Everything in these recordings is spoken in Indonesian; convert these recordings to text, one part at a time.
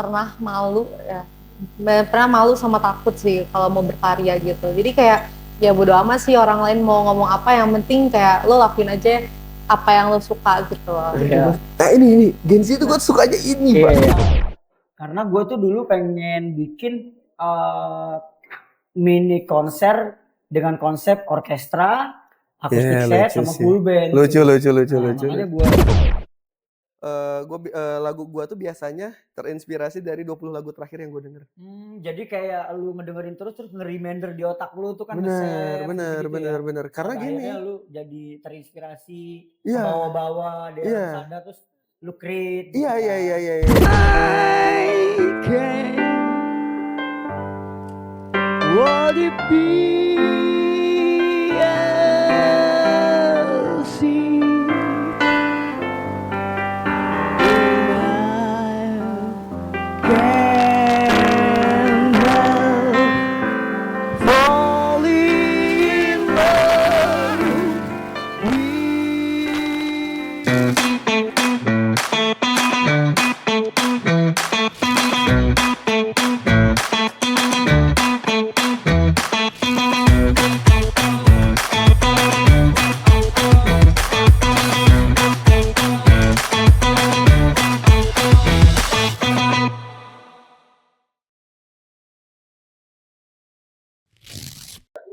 pernah malu ya. Pernah malu sama takut sih kalau mau berkarya gitu. Jadi kayak ya bodo amat sih orang lain mau ngomong apa, yang penting kayak lo lakuin aja apa yang lo suka gitu loh. Iya. Nah ini Gen Z itu gue sukanya ini Iya. Pak. Karena gue tuh dulu pengen bikin mini konser dengan konsep orkestra, akustik set, lucu sama sih. full band. Lucu. Makanya gue Lagu gua tuh biasanya terinspirasi dari 20 lagu terakhir yang gue denger. jadi kayak lu ngedengerin terus nge-reminder di otak lu tuh kan Bener. ya. Karena Pada gini. akhirnya lu jadi terinspirasi, Iya. bawa-bawa di Iya. sana terus lu create. Iya. I can would it be a sea can fall in love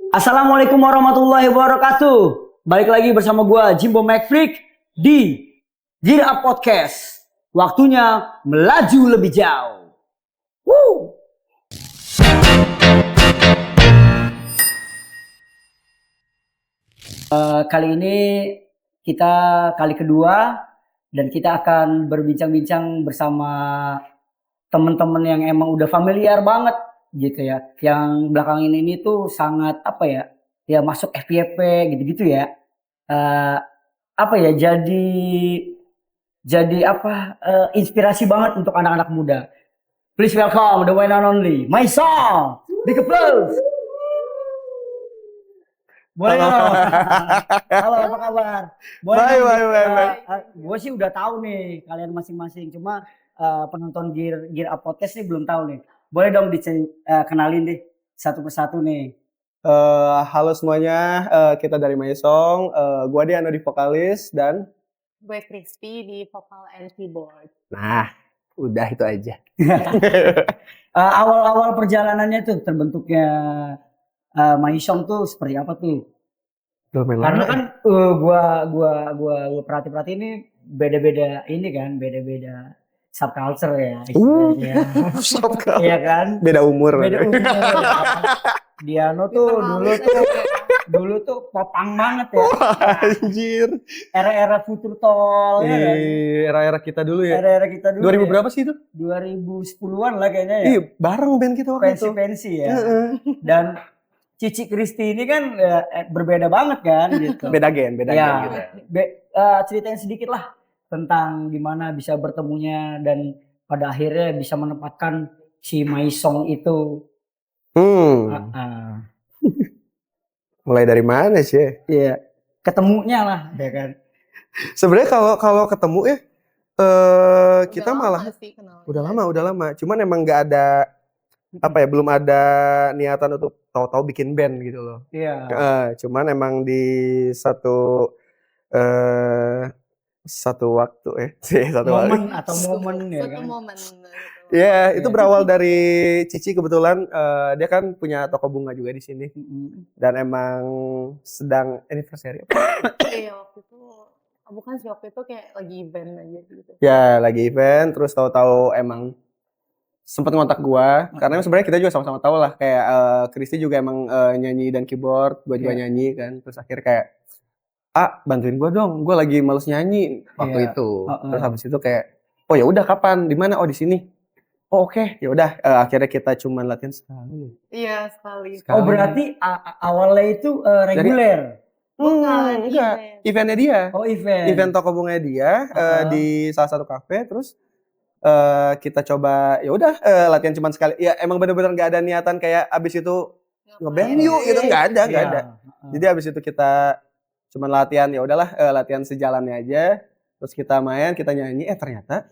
Assalamualaikum warahmatullahi wabarakatuh. Balik lagi bersama gua Jimbo McFreak di Gear Up Podcast. Waktunya melaju lebih jauh. Woo! Kali ini kita kali kedua dan kita akan berbincang-bincang bersama teman-teman yang emang udah familiar banget gitu ya. Yang belakangan ini tuh sangat apa ya? Ya masuk FYP gitu-gitu ya. Apa ya? Jadi apa? Inspirasi banget untuk anak-anak muda. Please welcome the one and only My Song. Big applause. Boleh dong. Halo, apa kabar? Baik. Gue sih udah tahu nih kalian masing-masing. Cuma penonton Gear Up Podcast nih belum tahu nih. Boleh dong kenalin deh satu persatu nih. Halo semuanya, kita dari Maisong. Gua Diano di vokalis dan Gue Crispy di vokal and keyboard. nah, udah itu aja. Awal-awal perjalanannya tuh terbentuknya Maisong tuh seperti apa tuh? Karena kan gua perhati ini beda-beda ini kan, beda-beda subculture ya. Subculture. Iya kan? Beda umur. Diano tuh dulu tuh popang banget ya. Anjir. Era-era Future Tol ya kan? Era-era kita dulu ya. Era-era kita dulu. 2000 ya. berapa sih itu? 2010-an lah kayaknya ya. Ih, bareng band kita waktu itu. Pensi ya. Dan Cici Kristi ini kan berbeda banget kan gitu. Beda gen gitu. Ceritain sedikit lah tentang gimana bisa bertemunya dan pada akhirnya bisa menempatkan si Maisong itu. Mulai dari mana sih? Iya, ketemunya lah, ya kan. Sebenarnya kalau ketemu ya kita malah udah lama. Cuman emang nggak ada apa ya, belum ada niatan untuk tahu-tahu bikin band gitu loh. Iya. Cuman emang di satu waktu momen ya kan. Ya, itu berawal dari Cici kebetulan dia kan punya toko bunga juga di sini. Dan emang sedang anniversary. Iya, waktu itu bukan sih, waktu itu kayak lagi event aja gitu. Ya, lagi event terus tahu-tahu emang sempat ngontak gua karena sebenarnya kita juga sama-sama tahu lah kayak Kristi juga emang nyanyi dan keyboard, gua juga nyanyi kan. Terus akhirnya kayak bantuin gua dong, gua lagi males nyanyi waktu itu. Terus habis itu kayak oh ya udah kapan, di mana? Oh di sini. Oh oke. Ya udah akhirnya kita cuma latihan sekali. Iya, sekali. Oh berarti awalnya itu reguler. Enggak, eventnya dia. Oh event. Event toko bunga dia di salah satu kafe terus kita coba ya udah latihan cuma sekali. Ya emang benar-benar nggak ada niatan kayak abis itu ngeband yuk gitu, nggak ada. Jadi abis itu kita cuma latihan ya udahlah latihan sejalannya aja. Terus kita main, kita nyanyi ternyata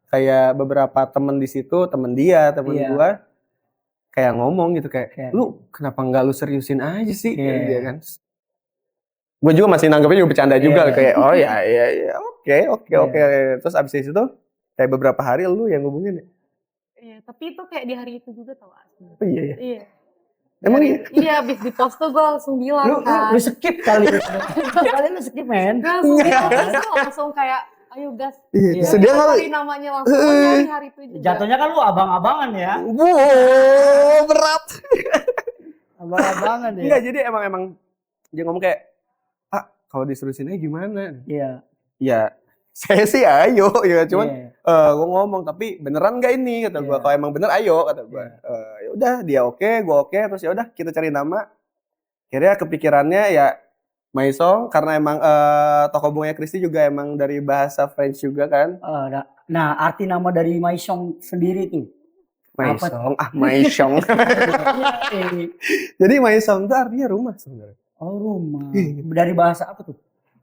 kayak beberapa temen di situ, temen dia, temen Iya. gua kayak ngomong gitu kayak, Kayak- lu kenapa nggak lu seriusin aja sih? Iya. Dia kan. Gue juga masih nanggepnya juga bercanda juga Iya. kayak oh ya oke. Iya. Terus abis itu kayak beberapa hari lu yang ngubungin ya. Iya, tapi itu kayak di hari itu juga tau asli. Oh iya ya. Iya. Emang Dari- iya, abis di post tuh gue langsung bilang kan. Lu skip kali. Kali lu skip, men. Gue langsung bilang, terus gue langsung kayak, ayo gas. Iya. Iya. Terus dia Kita nggak cari namanya langsung aja di hari itu juga. Jatuhnya kan lu abang-abangan ya. wow berat. Abang-abangan ya. Enggak jadi emang dia ngomong kayak Pak kalau diterusin aja gimana? Iya. Ya saya sih ayo ya cuman Iya. gue ngomong tapi beneran gak ini kata gue Iya. kalau emang bener ayo kata gue Iya. ya udah dia oke gue oke terus ya udah kita cari nama akhirnya kepikirannya ya Maisong karena emang toko bunganya Kristi juga emang dari bahasa French juga kan Nah, arti nama dari Maisong sendiri tuh. Maisong Maisong jadi Maisong itu artinya rumah sebenarnya Oh, rumah. Iya. Dari bahasa apa tuh?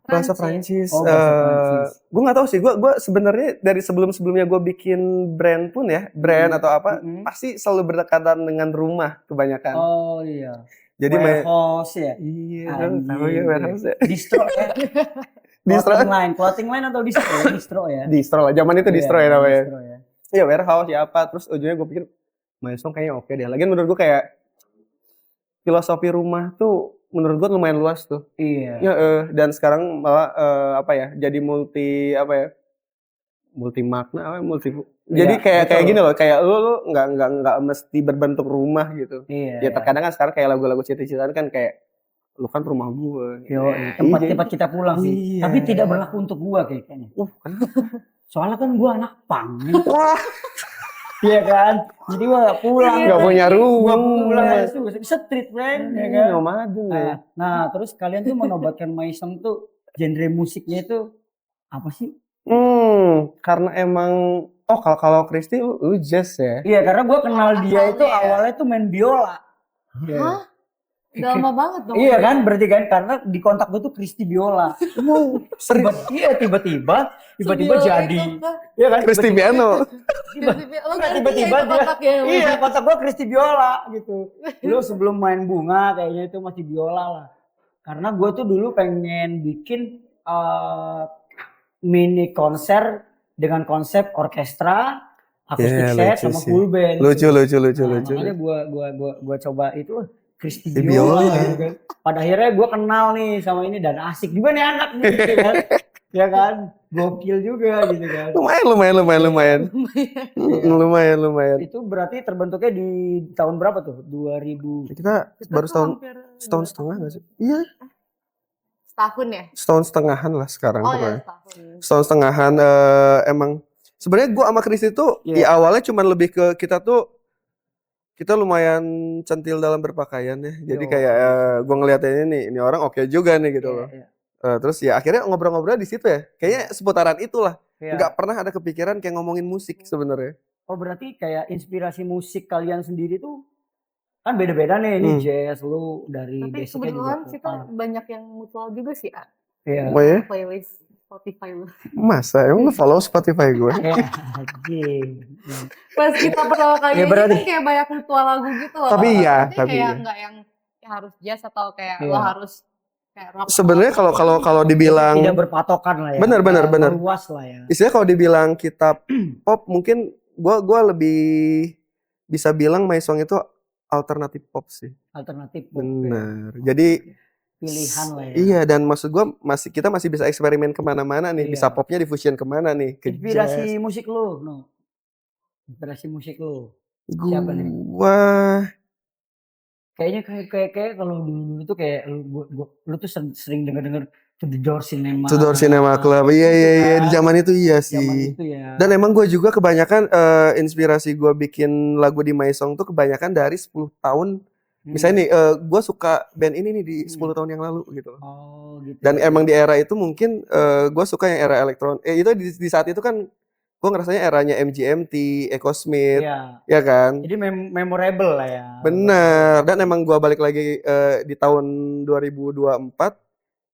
bahasa Prancis. Prancis. Oh, bahasa Prancis. Gue nggak tahu sih. Gue sebenarnya dari sebelumnya gue bikin brand pun ya, brand atau apa, pasti selalu berdekatan dengan rumah kebanyakan. Oh iya. Jadi warehouse ya. iya, Anjing. tahu ya warehouse ya. Distro ya. Distro, Clothing line atau distro? Distro ya. distro lah. Zaman itu distro Iya, ya namanya. distro ya. Iya warehouse ya apa. Terus ujungnya gue pikir, Maisong kayaknya oke deh. Lagian menurut gue kayak filosofi rumah tuh menurut gue lumayan luas tuh. Iya. Ya, dan sekarang malah apa ya? Jadi multi makna, jadi Iya, kayak betul. gini loh, kayak lu nggak mesti berbentuk rumah gitu. Iya. Ya terkadang kan sekarang kayak lagu-lagu cinta-cintaan kan kayak lu kan rumah gue. Yo, tempat kita pulang sih. Iya. Tapi tidak berlaku untuk gua kayaknya. Soalnya kan gua anak pang. Wah, Iya kan? Jadi gua gak pulang. nggak punya Gua rumah. pulang itu street friend ya kan. Nomaden ya. Nah, terus kalian tuh menobatkan Maisong tuh genre musiknya itu apa sih? Karena emang kalau Kristi lu jazz ya. Iya, karena gua kenal dia itu Asalnya ya. awalnya tuh main biola. Hah? Udah lama banget dong. Iya kan, berarti kan karena di kontak gue tuh Kristi Biola. Tiba-tiba jadi. Iya kan? Kristi piano. Tiba-tiba dia. Iya, kontak gue Kristi Biola gitu. Dulu sebelum main bunga kayaknya itu masih biola lah. Karena gue tuh dulu pengen bikin mini konser dengan konsep orkestra, akustik Iya, set lucu sama sih. full band. Lucu. Nah, makanya gua coba itu Kristi Biola Biola. gitu kan. Pada akhirnya gua kenal nih sama ini dan asik juga nih anak nih gitu kan. Ya kan? Gokil juga gitu kan. Lumayan. Itu berarti terbentuknya di tahun berapa tuh? 2000. Kita baru setahun setengah nggak sih? Iya. Setahun ya? Setahun setengahan lah sekarang Oh pokoknya. ya setahun. Setahun setengahan emang sebenarnya gue sama Kristi tuh Iya. di awalnya cuman lebih ke kita lumayan centil dalam berpakaian ya. Jadi Yo. kayak gue ngeliatnya ini orang oke juga nih gitu loh. Iya. Terus ya akhirnya ngobrol-ngobrol di situ ya. Kayaknya seputaran itulah. Iya. Nggak pernah ada kepikiran kayak ngomongin musik sebenarnya. Oh, berarti kayak inspirasi musik kalian sendiri tuh kan beda-beda nih. Ini jazz lu dari Tapi basicnya juga kebetulan kita vokal. banyak yang mutual juga sih, A. Iya. Oh ya? Playlist Spotify lu. Masa emang lu follow Spotify gue? Anjing. Pas kita pertama kali Ya, ini berarti. kan kayak banyak mutual lagu gitu loh. Tapi iya, Maksudnya tapi kayak iya. nggak yang harus jazz atau kayak Iya. lo harus kayak rock. Sebenarnya kalau dibilang Tidak berpatokan lah ya. Bener. Luas lah ya. Istilahnya kalau dibilang kita pop mungkin gua lebih bisa bilang Maisong itu alternatif pop sih. Alternatif pop. Bener. Jadi Pilihan lah ya. iya dan maksud gua kita masih bisa eksperimen kemana-mana nih. Iya. Bisa popnya di fusion kemana nih? Ke Inspirasi jazz. musik lu, no. Inspirasi musik lu. Siapa nih? Gua Kayaknya kayak kalau dulu tuh kayak lu tuh sering denger To The Door Cinema. Tudor Cinema Club. Iya di zaman itu iya Zaman sih. itu ya. Dan emang gue juga kebanyakan inspirasi gue bikin lagu di Maisong tuh kebanyakan dari 10 tahun. Misalnya nih, gue suka band ini nih di 10 tahun yang lalu gitu. Oh gitu. Dan emang di era itu mungkin gue suka yang era elektron. Itu di saat itu kan gue ngerasanya eranya MGMT, Echo Smith, Iya. ya kan? Jadi memorable lah ya. Bener. Dan emang gue balik lagi di tahun 2024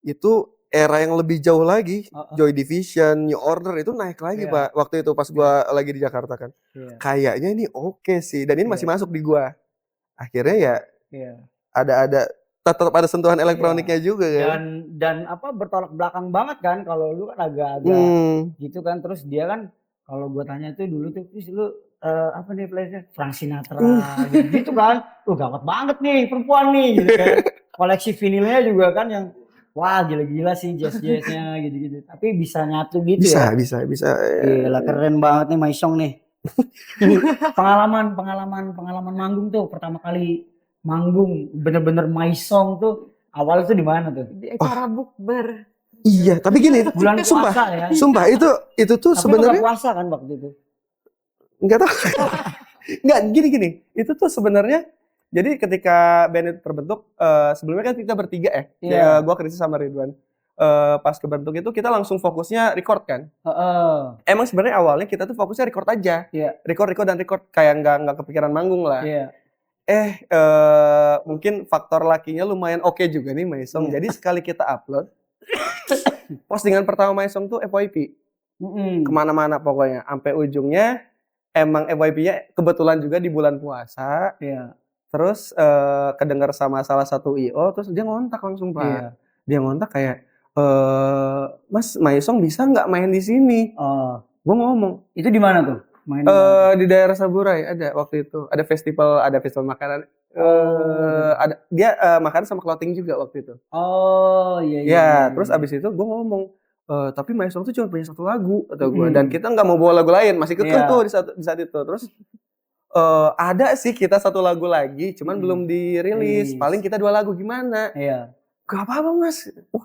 itu era yang lebih jauh lagi. Heeh. Joy Division, New Order itu naik lagi, Iya. Pak. Waktu itu pas gua lagi di Jakarta kan. Iya. Kayaknya ini oke sih, dan ini masih Iya. masuk di gua. Akhirnya ya Iya. ada tetap ada sentuhan elektroniknya juga kan. Dan apa bertolak belakang banget kan kalau lu kan agak-agak Hmm. gitu kan, terus dia kan kalau gua tanya tuh dulu tuh, "Terus lu apa nih playlist-nya? Frank Sinatra gitu kan. Gawat banget nih perempuan nih gitu kan. Koleksi vinilnya juga kan yang wah gila-gila sih jazz-jazznya gitu-gitu. Tapi bisa nyatu gitu ya. Bisa. Gila keren banget nih Maisong nih. Pengalaman manggung tuh pertama kali manggung bener-bener Maisong tuh awal tuh di mana tuh? Di acara bukber. Iya, tapi gini, Bulan sumpah, puasa ya. sumpah itu tuh Tapi buka sebenarnya puasa kan waktu itu. nggak tahu. Nggak, gini. Itu tuh sebenarnya jadi ketika band itu terbentuk, sebelumnya kan kita bertiga ya. Iya. Gua Kristi sama Ridwan. Pas kebentuk itu kita langsung fokusnya record kan. Heeh. Emang sebenarnya awalnya kita tuh fokusnya record aja. Iya. Record kayak nggak kepikiran manggung lah. Iya. Mungkin faktor lakinya lumayan oke juga nih Maisong. Iya. Jadi sekali kita upload, postingan pertama Maisong tuh FYP. Kemana-mana pokoknya. Sampai ujungnya emang FYP-nya kebetulan juga di bulan puasa. Iya. Terus kedengar sama salah satu IO, terus dia ngontak langsung, Pak. Iya. Dia ngontak kayak, Mas Maisong bisa nggak main di sini? Oh, Gue ngomong, itu di mana tuh? Main di daerah Saburai ada waktu itu. Ada festival makanan. Ada dia makan sama clothing juga waktu itu. Oh, iya. Ya, terus abis itu gue ngomong, tapi Maisong tuh cuma punya satu lagu atau gue, dan kita nggak mau bawa lagu lain, masih kekeh tuh di saat itu. Terus ada sih kita satu lagu lagi, cuman belum dirilis. Paling kita 2 lagu gimana? Iya. Gak apa-apa Mas. Wah,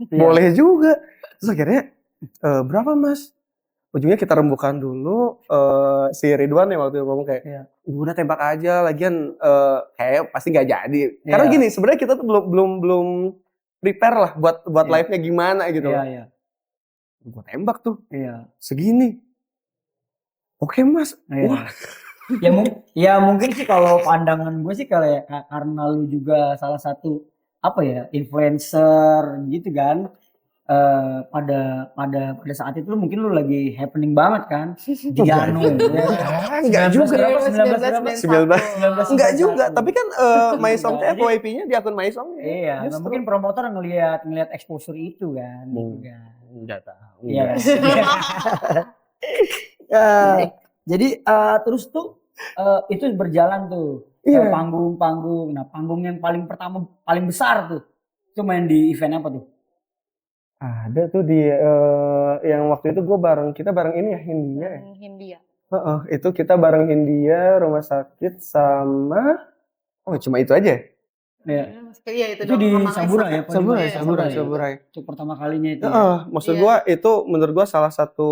boleh juga. Terus akhirnya berapa Mas? Ujungnya kita rembukan dulu. Si Ridwan ya waktu itu ngomong kayak, udah tembak aja. Lagian kayak pasti nggak jadi. Karena gini, sebenarnya kita tuh belum prepare lah buat live-nya gimana gitu. Iya. Gue tembak tuh. Iya. Segini. Oke Mas. Wah. Ya mungkin sih kalau pandangan gue sih kayak karena lu juga salah satu apa ya influencer gitu kan. Pada saat itu mungkin lu lagi happening banget kan di Janu. Enggak juga. 19. Enggak juga, tapi kan Maisong tuh FYP-nya di akun Maisong. Iya, mungkin promotor ngelihat exposure itu kan. Enggak tahu. Iya. Jadi terus tuh itu berjalan tuh panggung. Nah, panggung yang paling besar tuh itu main di event apa tuh? Ada tuh di yang waktu itu kita bareng ini ya Hindia. Itu kita bareng Hindia, rumah sakit sama cuma itu aja. Iya itu di Saburai ya. Saburai. Itu pertama kalinya itu. Maksud gua itu menurut gua salah satu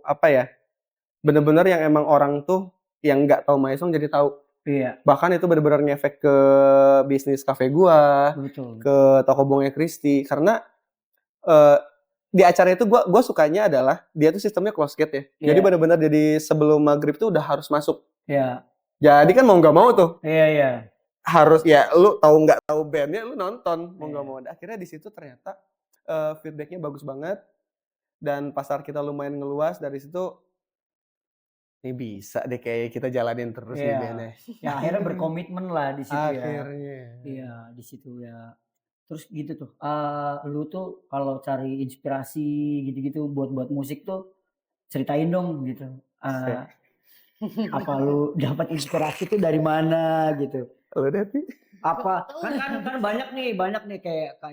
apa ya? Bener-bener yang emang orang tuh yang nggak tahu Maisong jadi tahu. Iya. Bahkan itu bener-bener ngefek ke bisnis kafe gua, betul. Ke toko bongnya Kristi, karena di acara itu gue sukanya adalah dia tuh sistemnya close gate ya. Jadi benar-benar jadi sebelum maghrib tuh udah harus masuk. Iya. Jadi kan mau nggak mau tuh. Iya. Harus ya lu tahu nggak tahu bandnya lu nonton mau nggak mau. Akhirnya di situ ternyata feedbacknya bagus banget dan pasar kita lumayan ngeluas. Dari situ ini bisa deh kayak kita jalanin terus nih bandnya. Ya akhirnya berkomitmen lah di situ akhirnya. Iya di situ ya. Terus gitu tuh, lu tuh kalau cari inspirasi gitu-gitu buat musik tuh ceritain dong gitu. Apa lu dapat inspirasi tuh dari mana gitu? Lu Devi? Apa kan banyak nih kayak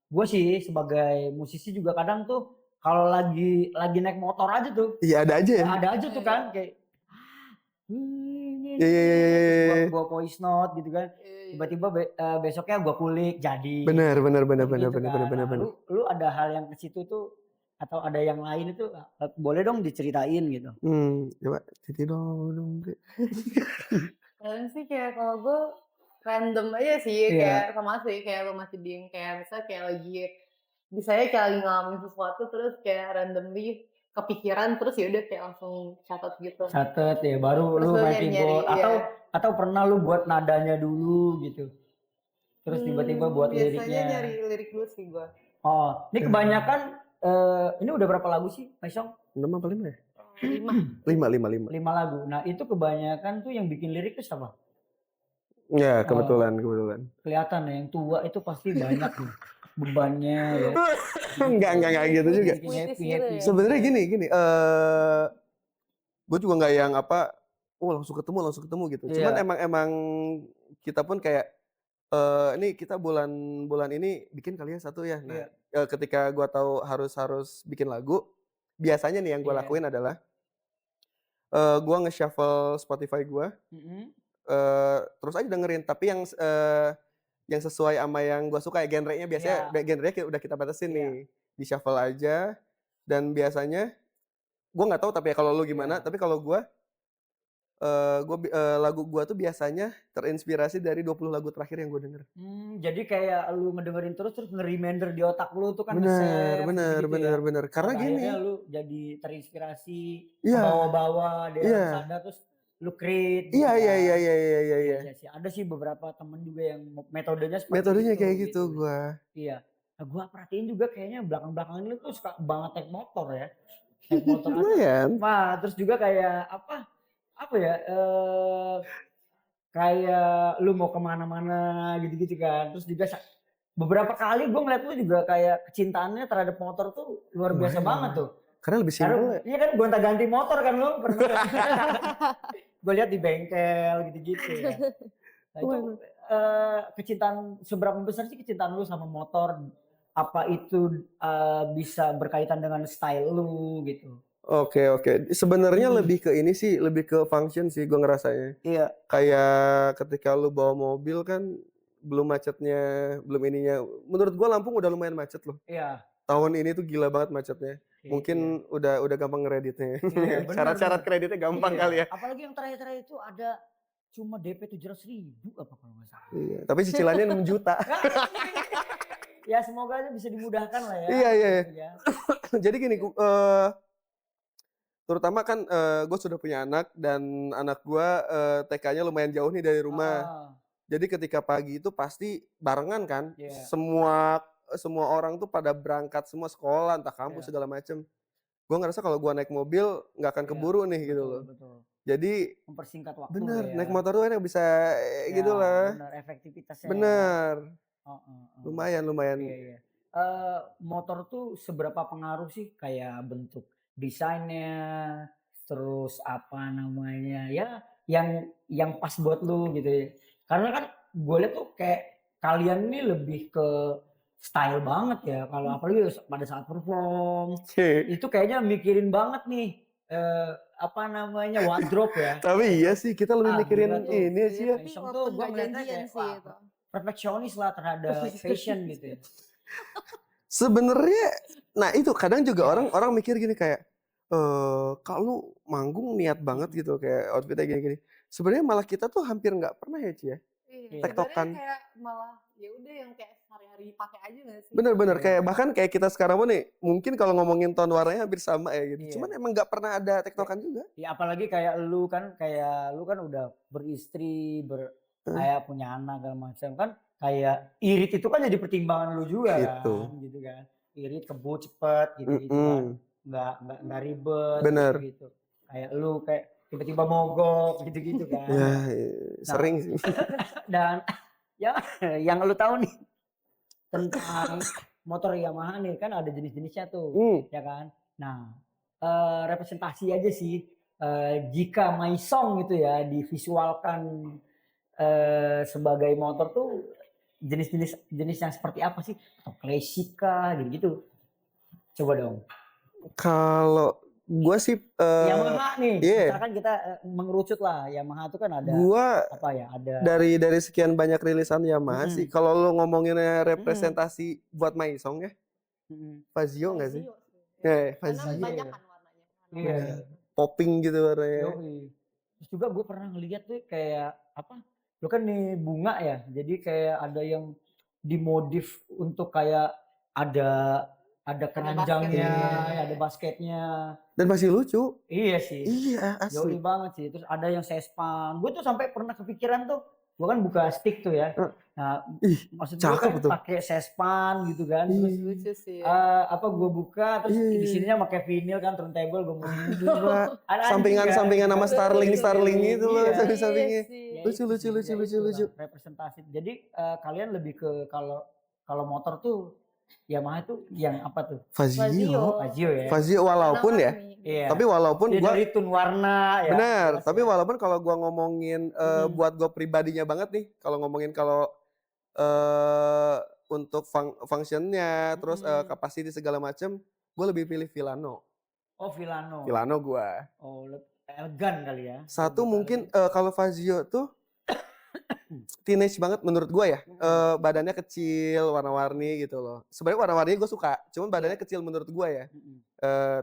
gue sih sebagai musisi juga kadang tuh kalau lagi naik motor aja tuh. Iya ada aja ya. Ada aja tuh kan kayak gua voice note gitu kan. Tiba-tiba besoknya gua kulik jadi. Bener. Lu ada hal yang ke situ tuh atau ada yang lain itu boleh dong diceritain gitu. Coba cerita dong. Kalian sih kayak kalau gue random aja sih kayak sama sih kayak lu masih ding kayak misalnya kayak lagi ngalamin sesuatu terus kayak randomly kepikiran terus ya udah kayak langsung catat gitu. Catat ya baru terus lu main keyboard atau pernah lu buat nadanya dulu gitu. terus tiba-tiba buat biasanya liriknya. nyari lirik dulu sih gue. Oh, ini kebanyakan ini udah berapa lagu sih, Maisong? 6 apa 5 ya? 5. 5. 5 lagu. Nah, itu kebanyakan tuh yang bikin lirik tuh siapa? Ya, kebetulan. Kelihatan ya, yang tua itu pasti banyak nih bebannya ya. Enggak gitu juga. Bikin Puitis happy, gitu happy. ya. Sebenarnya gini, gue juga nggak yang apa, langsung ketemu gitu. Iya. Cuman emang kita pun kayak ini kita bulan ini bikin kali ya satu ya. Nah, ketika gue tahu harus bikin lagu, biasanya nih yang gue Iya. lakuin adalah gue nge-shuffle Spotify gue, terus aja dengerin. Tapi yang sesuai sama yang gue suka ya, genrenya biasanya genrenya udah kita batasin nih, di shuffle aja. Dan biasanya gue nggak tahu tapi ya kalau lu gimana, tapi kalau gue lagu gue tuh biasanya terinspirasi dari 20 lagu terakhir yang gue denger. Jadi kayak lu ngedengerin terus nge-reminder di otak lu tuh kan Bener. Karena Sampai gini, akhirnya lu jadi terinspirasi, Iya. bawa-bawa di Iya. alam sadar, terus lu create. Iya. Iya sih. Ada sih beberapa temen juga yang metodenya seperti Metodenya itu, kayak gitu gue. Iya. Nah, gua perhatiin juga kayaknya belakang-belakangan lu tuh suka banget naik motor ya. Naik motor Lumayan. Wah, terus juga kayak apa ya? Kayak lu mau kemana-mana gitu-gitu kan. Terus juga beberapa kali gue ngeliat lu juga kayak kecintaannya terhadap motor tuh luar biasa banget tuh. Karena lebih simpel. Iya kan gonta-ganti motor kan lu pernah. Gue lihat di bengkel gitu-gitu ya. Nah, itu kecintaan seberapa besar sih kecintaan lu sama motor? Apa itu bisa berkaitan dengan style lu gitu? Oke. Sebenarnya lebih ke ini sih, lebih ke function sih gue ngerasanya. Iya. Kayak ketika lu bawa mobil kan belum macetnya, belum ininya. Menurut gue Lampung udah lumayan macet loh. Iya. Tahun ini tuh gila banget macetnya. Mungkin udah gampang ngereditnya. Iya, Syarat-syarat kreditnya gampang kali ya. Apalagi yang terakhir-terakhir itu ada cuma DP 700.000 apa kalau nggak salah. Iya, tapi cicilannya 6 juta. Ya semoga aja bisa dimudahkan lah ya. Iya. Jadi gini, terutama kan gue sudah punya anak dan anak gue TK-nya lumayan jauh nih dari rumah. Jadi ketika pagi itu pasti barengan kan. Yeah. Semua orang tuh pada berangkat semua sekolah, entah kampus segala macem. Gue ngerasa kalau gue naik mobil nggak akan keburu nih gitu loh. Betul. Jadi mempersingkat waktu. bener, ya. naik motor tuh enak bisa gitu lah. Bener, efektivitasnya. Bener. Lumayan. Iya. Motor tuh seberapa pengaruh sih kayak bentuk desainnya, terus apa namanya ya, yang pas buat lu gitu ya. Karena kan gue liat tuh kayak kalian ini lebih ke style banget ya. Kalau apalagi pada saat perform, itu kayaknya mikirin banget nih apa namanya wardrobe ya. Tapi iya sih kita lebih mikirin ini sih ya. Fashion tuh gue ngeliatnya kayak perfeksionis lah terhadap fashion gitu ya. Sebenarnya, nah itu kadang juga orang mikir gini kayak, kalau manggung niat banget gitu kayak outfitnya gini-gini. Sebenarnya malah kita tuh hampir nggak pernah ya Ci ya. Iya, tektokan. Kayak malah ya udah yang kayak sehari-hari pakai aja nggak sih? Bener kayak bahkan kayak kita sekarang pun nih mungkin kalau ngomongin tone warnanya hampir sama ya gitu. Iya. Cuman emang nggak pernah ada tektokan juga. Ya apalagi kayak lu kan udah beristri, kayak punya anak segala macam kan, kayak irit itu kan jadi pertimbangan lu juga gitu kan. Irit kebut cepet gitu kan. Nggak ribet. Bener. Gitu. Kayak lu kayak tiba-tiba mogok gitu kan. Ya, sering sih. Dan yang lu tahu nih tentang motor Yamaha nih kan ada jenis-jenisnya tuh, ya kan. Nah, representasi aja sih jika Maisong gitu ya divisualkan sebagai motor tuh jenis yang seperti apa sih? Atau klasika gitu. Coba dong. Kalau gue sih Yamaha nih, misalkan kita mengerucut lah, Yamaha itu kan ada ada dari sekian banyak rilisan Yamaha sih. Kalau lo ngomonginnya representasi buat Maisong ya, Fazio nggak sih? Fazio. Karena banyak kan warnanya. Iya. Popping gitu warnanya. Terus juga gue pernah ngeliat tuh kayak lo kan nih bunga ya, jadi kayak ada yang dimodif untuk kayak ada keranjangnya, ada basketnya. Dan masih lucu. Iya sih. Iya, asli. Jauh banget sih. Terus ada yang sespan. Gue tuh sampai pernah kepikiran tuh gua kan buka stick tuh ya. Nah, Ih, maksud gua cakep kan tuh. pakai sespan gitu kan. Terus Lucu sih. apa gua buka terus Iya. di sininya pakai vinyl kan turntable gua musik. Gila. Ada Sampingan-sampingan sama Starling itu loh, Iya. samping-sampingnya. Ya Lucu, itu lucu, sih, lucu, ya lucu, itulah, lucu. representatif. Jadi kalian lebih ke kalau motor tuh Yamaha tuh yang apa tuh? Fazio. Fazio ya. Fazio walaupun ya. Iya. Tapi walaupun Dia gua dari tone warna ya. benar, jelas tapi ya. walaupun kalau gua ngomongin buat gua pribadinya banget nih, kalau ngomongin kalau eh untuk functionnya, terus capacity segala macem, gua lebih pilih Villano. Oh Villano. Villano gua. Oh elegan kali ya. Satu Lebih mungkin elegan. kalau Fazio tuh teenage banget menurut gua ya. Badannya kecil, warna-warni gitu loh. Sebenarnya warna-warninya gue suka, cuman badannya kecil menurut gua ya.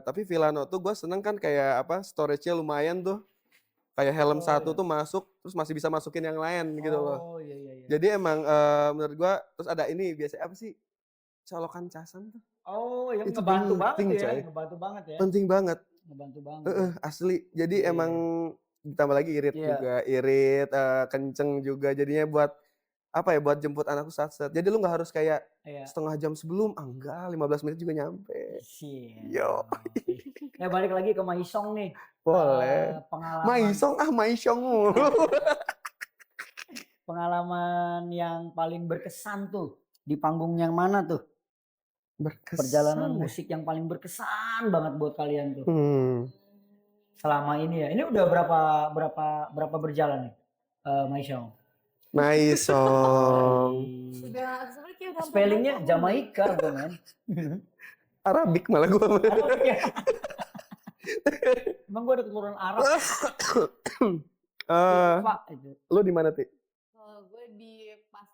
Tapi Villano tuh gue seneng kan kayak apa, storage-nya lumayan tuh. Kayak helm satu tuh masuk, terus masih bisa masukin yang lain gitu loh. Oh iya. Jadi emang menurut gua terus ada ini biasanya apa sih? Colokan casan tuh. Oh yang Itu ngebantu banget penting, tuh ya. coy. Ngebantu banget ya. Penting banget. Ngebantu banget. Asli. Jadi Iya. emang ditambah lagi irit Iya. juga, irit, kenceng juga. Jadinya buat apa ya? Buat jemput anakku satset. Jadi lu nggak harus kayak Iya. setengah jam sebelum, enggak, 15 menit juga nyampe. Iya. Yo. Nah balik lagi ke Maisong nih. Boleh. Pengalaman Maisong. pengalaman yang paling berkesan tuh di panggung yang mana tuh? Berkesan. Perjalanan musik yang paling berkesan banget buat kalian tuh selama ini ya. Ini udah berapa berjalan nih, Maisong? Maisong. Sudah sebenarnya kayak udah Spellingnya hampir Jamaika gue men. Arabik malah gua. Emang gue ada keturunan Arab. Pak itu. Lu di mana, Ti? Kalau gue di pas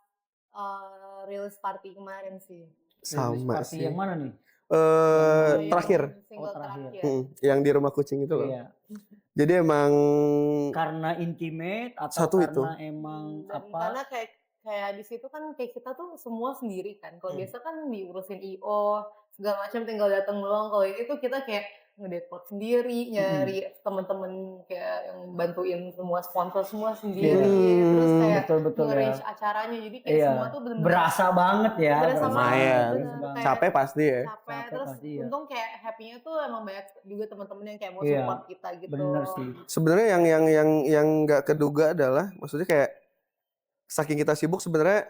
release party kemarin sih. Sama Party sih. yang mana nih? Terakhir. Single terakhir. terakhir. Yang di rumah kucing itu loh. Iya. Jadi emang Karena intimate atau Satu karena itu. emang Dan apa? karena kayak di situ kan kayak kita tuh semua sendiri kan. Kalau biasa kan diurusin IO segala macam tinggal datang doang. Kalau ini tuh kita kayak ngedekor sendiri, nyari temen-temen kayak yang bantuin semua sponsor semua sendiri. Terus kayak betul ya. nge-arrange acaranya. Jadi kayak Iya. semua tuh bener-bener Berasa banget ya. berasa lumayan. banget, bener. Kayak capek pasti ya. capek. Capek Terus pasti, ya. untung kayak happy-nya tuh emang banyak juga teman-teman yang kayak mau Iya, support kita gitu. Bener sih. Sebenarnya yang nggak keduga adalah maksudnya kayak saking kita sibuk sebenarnya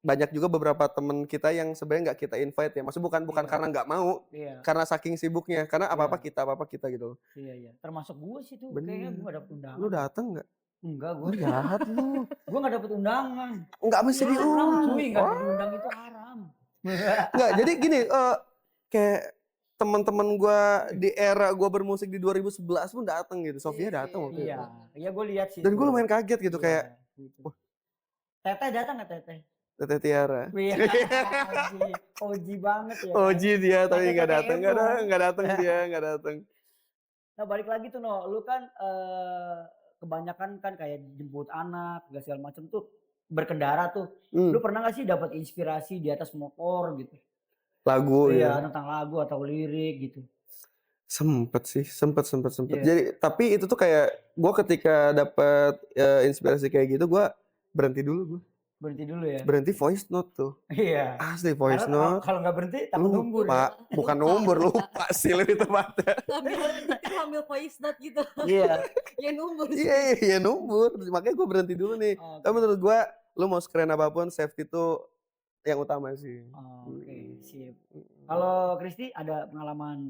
banyak juga beberapa temen kita yang sebenarnya nggak kita invite ya. Maksudnya bukan karena nggak mau, Iya. karena saking sibuknya. Karena apa-apa kita gitu. Iya. Termasuk gue sih tuh. Bener. Kayaknya gue gak dapet undangan. Lu dateng nggak? Enggak, gue Jahat lu. gue gak dapet undangan. Nggak mesti Haram diundang. cuy, gak diundang itu haram. Nggak, jadi gini, kayak teman-teman gua di era gua bermusik di 2011 pun dateng gitu. Sofia dateng waktu itu. Iya gue lihat sih. Dan gue tuh. lumayan kaget gitu Iya, kayak gitu. Teteh datang gak Teteh? Teteh Tiara. Iya. Oji banget ya. Oji dia tapi nggak dateng, Teteh nggak dateng dia, nggak dateng. Nah balik lagi tuh No, lu kan kebanyakan kan kayak jemput anak, segala macam tuh berkendara tuh. Lu pernah gak sih dapat inspirasi di atas motor gitu? Lagu Iya, ya. tentang lagu atau lirik gitu. Sempet sih, sempet. Iya. Jadi tapi itu tuh kayak gue ketika dapet inspirasi kayak gitu gue berhenti dulu gue. Berhenti dulu ya. Berhenti voice note tuh. Iya. Asli voice Karena note. kalau nggak berhenti takut numbur. Lupa, bukan numbur, lupa sih lebih tepatnya. Ambil voice note gitu. Iya. Ya numbur. Iya numbur. Makanya gue berhenti dulu nih. Oke. Tapi menurut gue, lu mau sekeren apapun, safety tuh yang utama sih. Oke, sip. Kalau Kristi ada pengalaman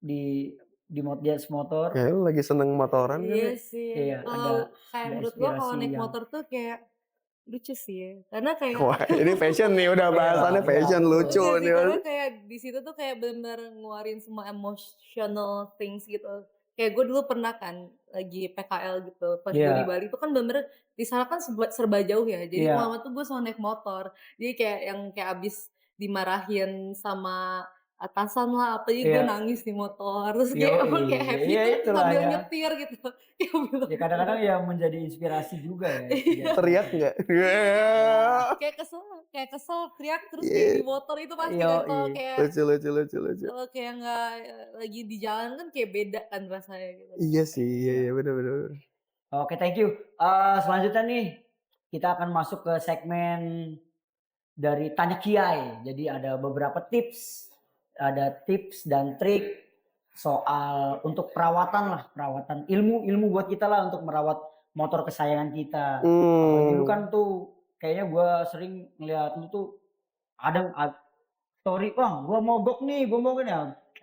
di atas motor? Kayak lu lagi seneng motoran kan? Iya sih. Iya, Kalau kayak ada menurut gua kalau inspirasi naik yang- motor tuh kayak lucu sih ya. Karena kayak Wah, ini fashion nih, udah bahasannya Iya, fashion, iya, lucu Iya sih, nih. karena kayak di situ tuh kayak benar ngeluarin semua emotional things gitu. Kayak gue dulu pernah kan lagi PKL gitu pas Iya. gue di Bali itu kan bener di sana kan serba jauh ya. Jadi Iya. lama tuh gue selalu naik motor. Jadi kayak yang kayak abis dimarahin sama atasan lah apa jadi gue Iya. nangis di motor terus kayak Yoi. kayak happy Iya, tuh itulah sambil ya. nyetir gitu. Kayak bilang, Ya kadang-kadang ya menjadi inspirasi juga ya. Iya. Teriak nggak? kayak kesel teriak terus Iya. kayak di motor itu pasti kan Yoi. kalau kayak Lucu. kalau kayak nggak lagi di jalan kan kayak beda kan rasanya gitu. Iya sih, iya bener. Oke, thank you. Selanjutnya nih kita akan masuk ke segmen dari Tanya Kiai. Jadi ada beberapa tips, ada tips dan trik soal untuk perawatan ilmu buat kita lah untuk merawat motor kesayangan kita. Dulu kan tuh kayaknya gue sering ngeliat lu tuh ada story, bang, gue mogok nih, gue mogok nih.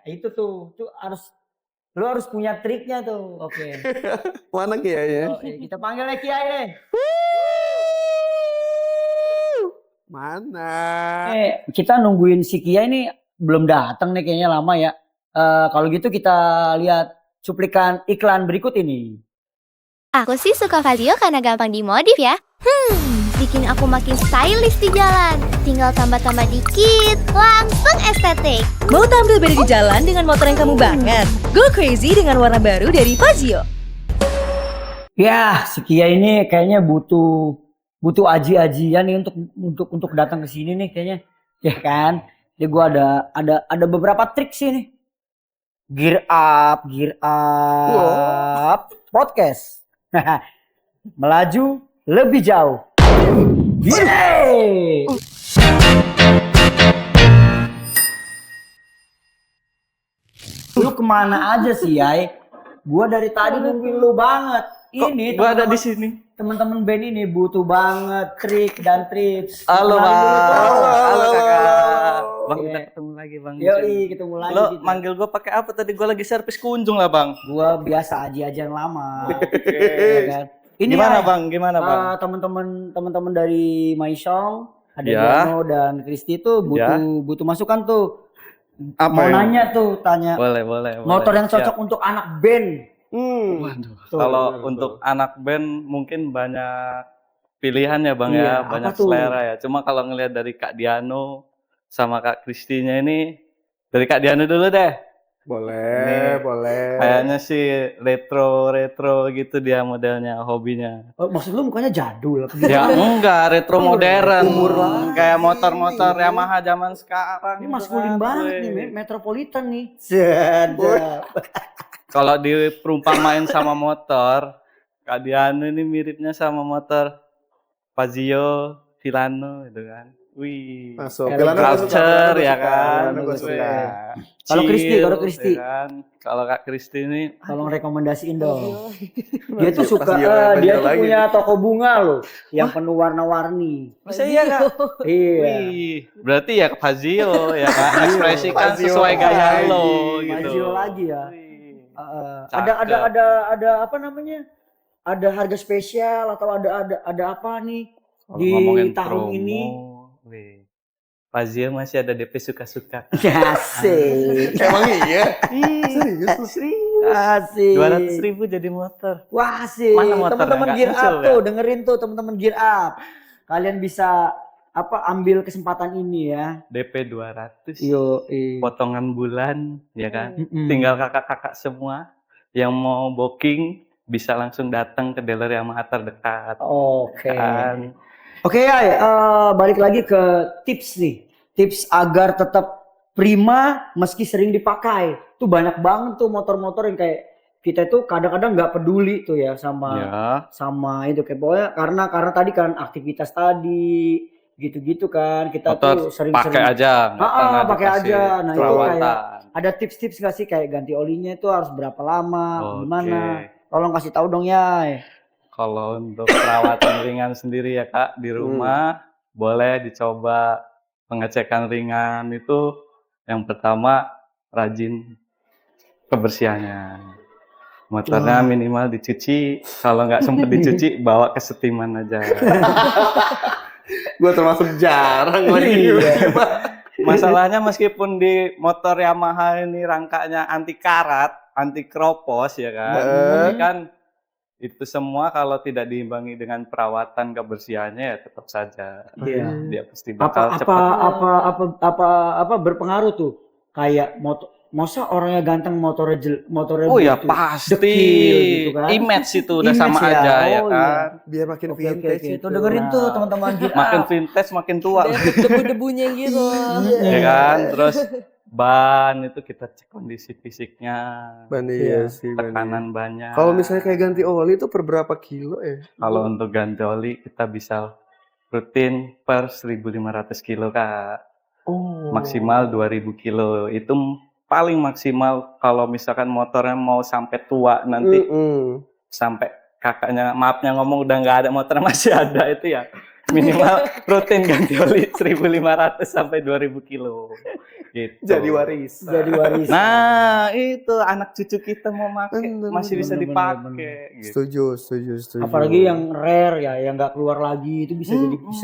Itu tuh lu harus punya triknya tuh. Oke. Mana Kiai ya? Kita panggil Kiai deh. Mana? Kita nungguin si Kiai ini belum datang nih, kayaknya lama ya. Kalau gitu kita lihat cuplikan iklan berikut ini. Aku sih suka Vario karena gampang dimodif ya. Bikin aku makin stylish di jalan. Tinggal tambah-tambah dikit, langsung estetik. Mau tampil beda di jalan dengan motor yang kamu banget? Go crazy dengan warna baru dari Fazio. Ya, si Kiai ini kayaknya butuh aji-ajian nih untuk datang ke sini nih kayaknya. Ya kan? Jadi gua ada beberapa trik sih nih. Gear up podcast. Melaju lebih jauh. Yeay! Lu kemana aja sih, Yai? Gua dari tadi nungguin lu banget. Ini gua ada di sini. Teman-teman band ini butuh banget trik dan tips. Halo Kenalin dulu bang, dong. halo kakak. Bang, Iya. kita ketemu lagi bang. Yoi, ketemu lagi. Lo gitu. manggil gua pakai apa tadi? Gua lagi servis kunjung lah bang. Gua biasa aji-ajian lama. Oke. Ya kan? Ini Gimana Yai, bang? Gimana bang? teman-teman dari Maisong, ada Ya. Dano dan Kristi tuh butuh masukan tuh. Apa Mau yang- nanya tuh, tanya Boleh. motor yang Siap. cocok untuk anak band. Waduh. Tuh, Kalau benar, untuk anak band mungkin banyak pilihan ya bang Iya, ya, apa banyak tuh? selera ya. Cuma kalau ngelihat dari Kak Diano sama Kak Kristinya ini, dari Kak Diano dulu deh. Boleh. Kayaknya sih retro gitu dia modelnya, hobinya. Oh, maksud lu mukanya jadul? Ya enggak, retro modern. umur lah. Kayak motor-motor Yamaha zaman sekarang. Ini gitu maskulin kan, banget weh. nih, metropolitan nih. Sedap. Kalau diperumpamain sama motor, Kak Diano ini miripnya sama motor Fazio, Filano gitu kan. Wih. Masuk. Kalau Culture ya kan. Gue suka. Kalau Kristi, Chill, kalau Kristi. ya kan? Kalau Kak Kristi ini Tolong rekomendasiin dong. Dia tuh suka, Fazio dia tuh lagi. punya toko bunga loh, yang penuh warna-warni. bisa iya Kak? Iya. Wih, berarti ya Fazio ya kan, ekspresikan Fazio sesuai gaya lagi. lo gitu. Fazio lagi ya. Wih. Ada Cakep. apa namanya? Ada harga spesial atau ada apa nih Kalau di ngomongin tahun promo, ini? wih, Fazio masih ada DP suka-suka. Asik. Emang iya? Serius? Asik. 200.000 jadi motor. Wah, asik. Mana motornya? Teman-teman Nggak Gear muncul Up ya? tuh, dengerin tuh teman-teman Gear Up. Kalian bisa ambil kesempatan ini ya. DP 200. Yo, Potongan bulan, ya kan? Mm-mm. Tinggal kakak-kakak semua yang mau booking bisa langsung datang ke dealer Yamaha terdekat. Oke. Kan? Oke ya, balik lagi ke tips nih. Tips agar tetap prima meski sering dipakai. Tuh banyak banget tuh motor-motor yang kayak kita tuh kadang-kadang nggak peduli tuh ya sama itu kayak pokoknya karena tadi kan aktivitas tadi gitu-gitu kan kita Motor tuh sering pakai aja, nggak pernah pakai dikasih aja. Nah, itu perawatan. kayak ada tips-tips nggak sih kayak ganti olinya itu harus berapa lama, gimana? Tolong kasih tahu dong ya. Kalau untuk perawatan ringan sendiri ya Kak, di rumah boleh dicoba pengecekan ringan itu. Yang pertama rajin kebersihannya. Motornya minimal dicuci, kalau nggak sempet dicuci bawa ke setiman aja. Gue termasuk jarang lagi. Masalahnya meskipun di motor Yamaha ini rangkanya anti karat, anti kropos ya kan. Tapi kan itu semua kalau tidak diimbangi dengan perawatan kebersihannya ya tetap saja dia pasti bakal cepat. Apa berpengaruh tuh kayak masa orangnya ganteng motornya Oh ya gitu, pasti dekil gitu kan. image itu udah Image sama ya, aja ya oh kan. Biar makin Oke, vintage itu dengerin tuh teman-teman Gear Makin Up. vintage makin tua Debu-debunya gitu. ya kan. Terus ban itu kita cek kondisi fisiknya, Iya sih, ban, iya. tekanan banyak. Kalau misalnya kayak ganti oli itu per berapa kilo ya? Kalau untuk ganti oli kita bisa rutin per 1.500 kilo Kak. Oh. Maksimal 2.000 kilo. Itu paling maksimal kalau misalkan motornya mau sampai tua nanti. Sampai kakaknya, maafnya ngomong udah nggak ada motor masih ada itu ya. Minimal rutin ganti oli 1.500 sampai 2.000 kilo. Gitu. Jadi warisan. Jadi warisan. Nah, itu anak cucu kita mau pakai Bener, masih bisa bener, dipakai. Gitu. Setuju. Apalagi yang rare ya, yang nggak keluar lagi itu bisa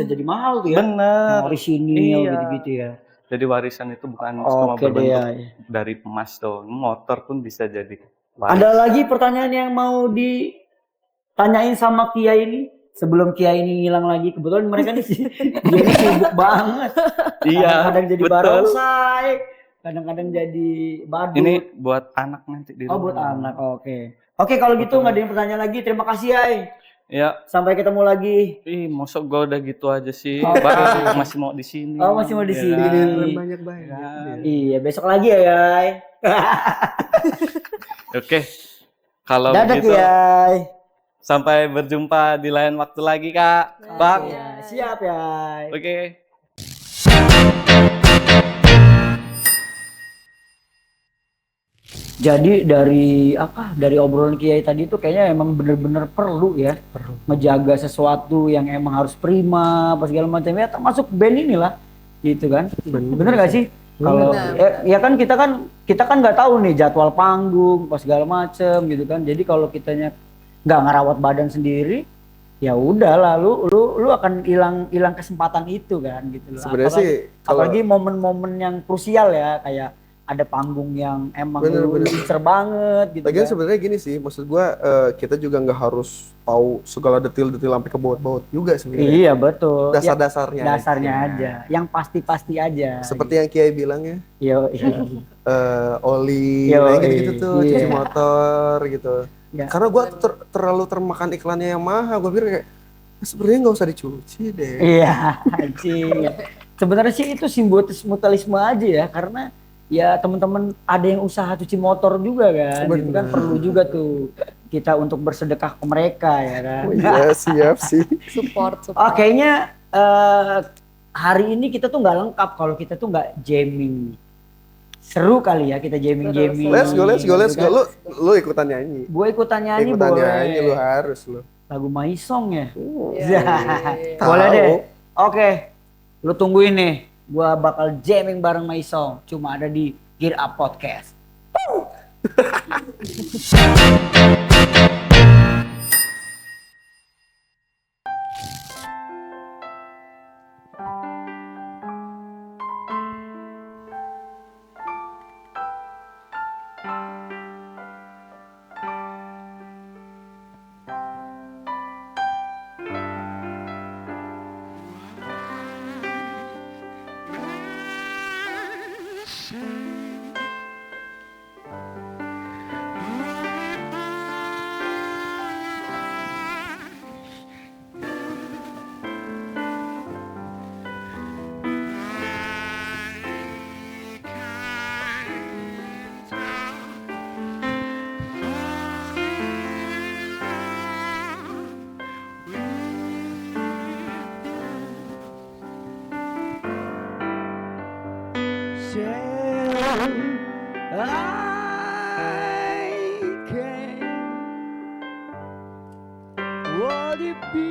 jadi mahal tuh ya. Bener. Yang orisinil Iya. gitu-gitu ya. Jadi warisan itu bukan cuma Oke deh berbentuk ya. dari emas doang, motor pun bisa jadi waris. Ada lagi pertanyaan yang mau ditanyain sama Kia ini? Sebelum Kia ini hilang lagi, kebetulan mereka nih dia ini sibuk banget. Iya, Kadang-kadang jadi betul. barongsai, kadang-kadang jadi badut. Ini buat anak nanti di rumah. Oh buat anak, oke. Oke kalau gitu nggak ada yang pertanyaan lagi. Terima kasih Ay. Ya, Sampai ketemu lagi. mosok gua udah gitu aja sih. Oh. Bang, masih mau di sini. Oh masih mau di Ya sini. kan? Banyak-banyak. Ya. Iya besok lagi ya Ay. Oke. Kalau Dadah begitu, Kiai. sampai berjumpa di lain waktu lagi, Kak. Bang. Ya, siap ya. Ay. Oke. Jadi dari dari obrolan Kiai tadi itu kayaknya emang bener-bener perlu ya ngejaga sesuatu yang emang harus prima apa segala macam ya, termasuk band inilah gitu kan. Bener gak sih? Kalau ya kan kita kan nggak tahu nih jadwal panggung apa segala macem gitu kan. Jadi kalau kitanya nggak ngerawat badan sendiri ya udah lalu lu akan hilang kesempatan itu kan gitu loh. Sebenarnya sih Apalagi momen-momen yang krusial ya, kayak ada panggung yang emang lu incer banget gitu. Lagian kan. sebenarnya gini sih, maksud gua kita juga nggak harus tahu segala detil-detil sampai ke baut-baut juga sebenarnya. Iya betul. Dasar-dasarnya. Dasarnya aja. Yang pasti-pasti aja. Seperti yang Kiai bilang ya, Yo, oli, Yo, kayak gitu-gitu tuh, iya. cuci motor gitu. Ya. Karena gua terlalu termakan iklannya yang mahal, gua pikir kayak sebenarnya nggak usah dicuci deh. Iya, anjing. Sebenarnya sih itu simbolis mutualisme aja ya, karena ya teman-teman ada yang usaha cuci motor juga kan, itu kan perlu juga tuh kita untuk bersedekah ke mereka ya kan. Oh iya, siap sih. Support. Kayaknya hari ini kita tuh nggak lengkap kalau kita tuh nggak jamming. Seru kali ya kita jamming. Let's go. Lu ikutan nyanyi. Gue ikutan nyanyi Ikutan boleh. nyanyi lu harus lu. Lagu My Song ya. Iya. Boleh Tahu. deh. Oke. Lu tungguin nih. Gua bakal jamming bareng My Song. Cuma ada di Gear Up Podcast. Would it be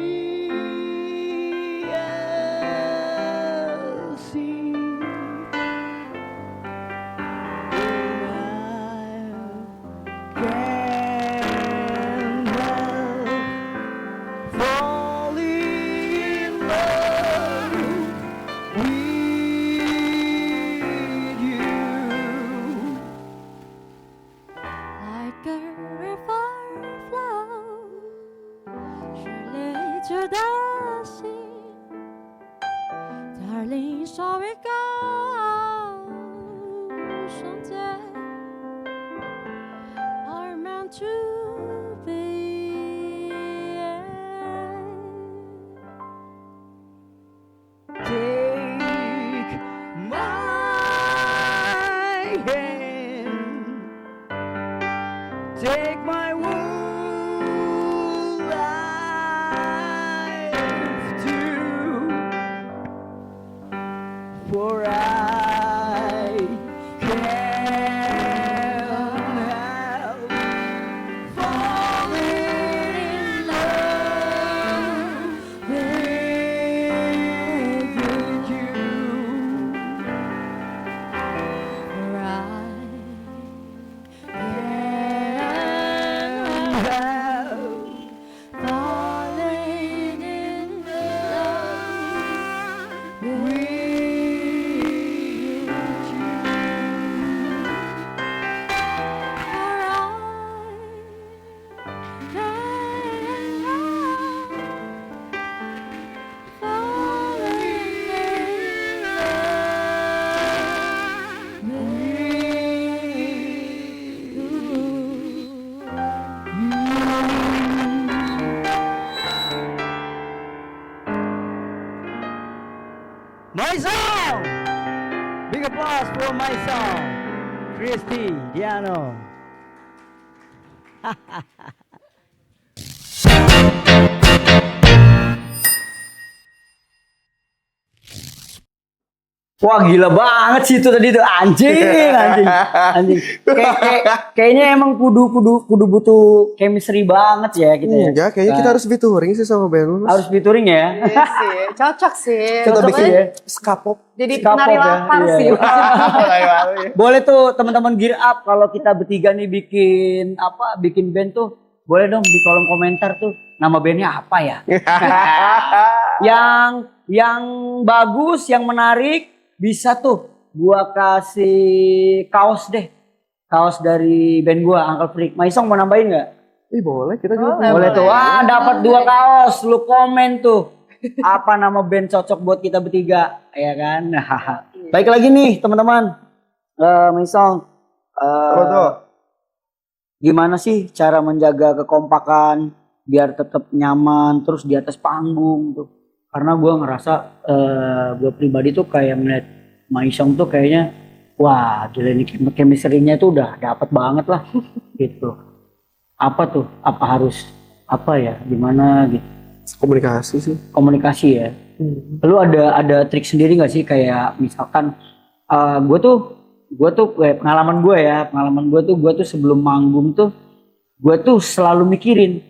Like a river flow, surely to the sea. Darling, shall we go someday? Are meant to be. take my My song. Big applause for my song. Christy Diano. Wah gila banget sih itu tadi tuh anjing. Kayaknya emang kudu butuh chemistry banget ya kita ya. Enggak, kayaknya kita harus featuring sih sama band lu. Harus featuring ya. Iya sih, cocok sih. Kita Cocok bikin kan? ska pop. Jadi Ska penari pop ya, lapar iya. sih. Boleh tuh teman-teman Gear Up kalau kita bertiga nih bikin band tuh boleh dong di kolom komentar tuh nama bandnya apa ya? yang bagus, yang menarik bisa tuh gua kasih kaos deh. Kaos dari band gua Uncle Freak. Maisong mau nambahin nggak? Ih boleh, kita juga. Boleh tuh. Wah, dapat 2 kaos. Lu komen tuh. Apa nama band cocok buat kita bertiga, ya kan? Baik lagi nih, teman-teman. Maisong. Apa tuh? Gimana sih cara menjaga kekompakan biar tetap nyaman terus di atas panggung tuh? Karena gue ngerasa gue pribadi tuh kayak melihat Maisong tuh kayaknya wah gila ini chemistry-nya tuh udah dapet banget lah gitu. Apa tuh? Apa harus apa ya? Gimana gitu? Komunikasi sih. Komunikasi ya. Lu ada trik sendiri nggak sih kayak misalkan gue tuh pengalaman gue tuh sebelum manggung tuh gue tuh selalu mikirin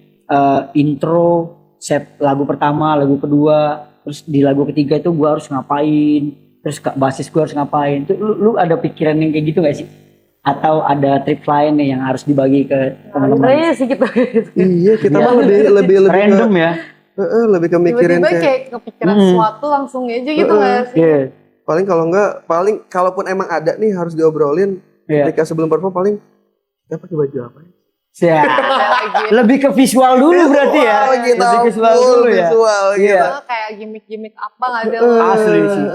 intro, set lagu pertama, lagu kedua, terus di lagu ketiga itu gue harus ngapain, terus basis gue harus ngapain. Tuh lu ada pikiran yang kayak gitu gak sih? Atau ada trik lain nih yang harus dibagi ke teman-teman? Sebenarnya sih kita Iya, kita mah lebih Random ke, ya. lebih ke mikirin tiba-tiba kayak kepikiran sesuatu langsung aja gitu nggak sih? Iya. paling kalau enggak kalaupun emang ada nih harus diobrolin Iya. ketika sebelum perform paling kita pakai baju apa ya? Ya. Lebih ke visual dulu berarti ya. Kita Lebih ke visual dulu ya. visual Iya. gitu. Kayak gimmick-gimmick apa nggak ada Asli sih.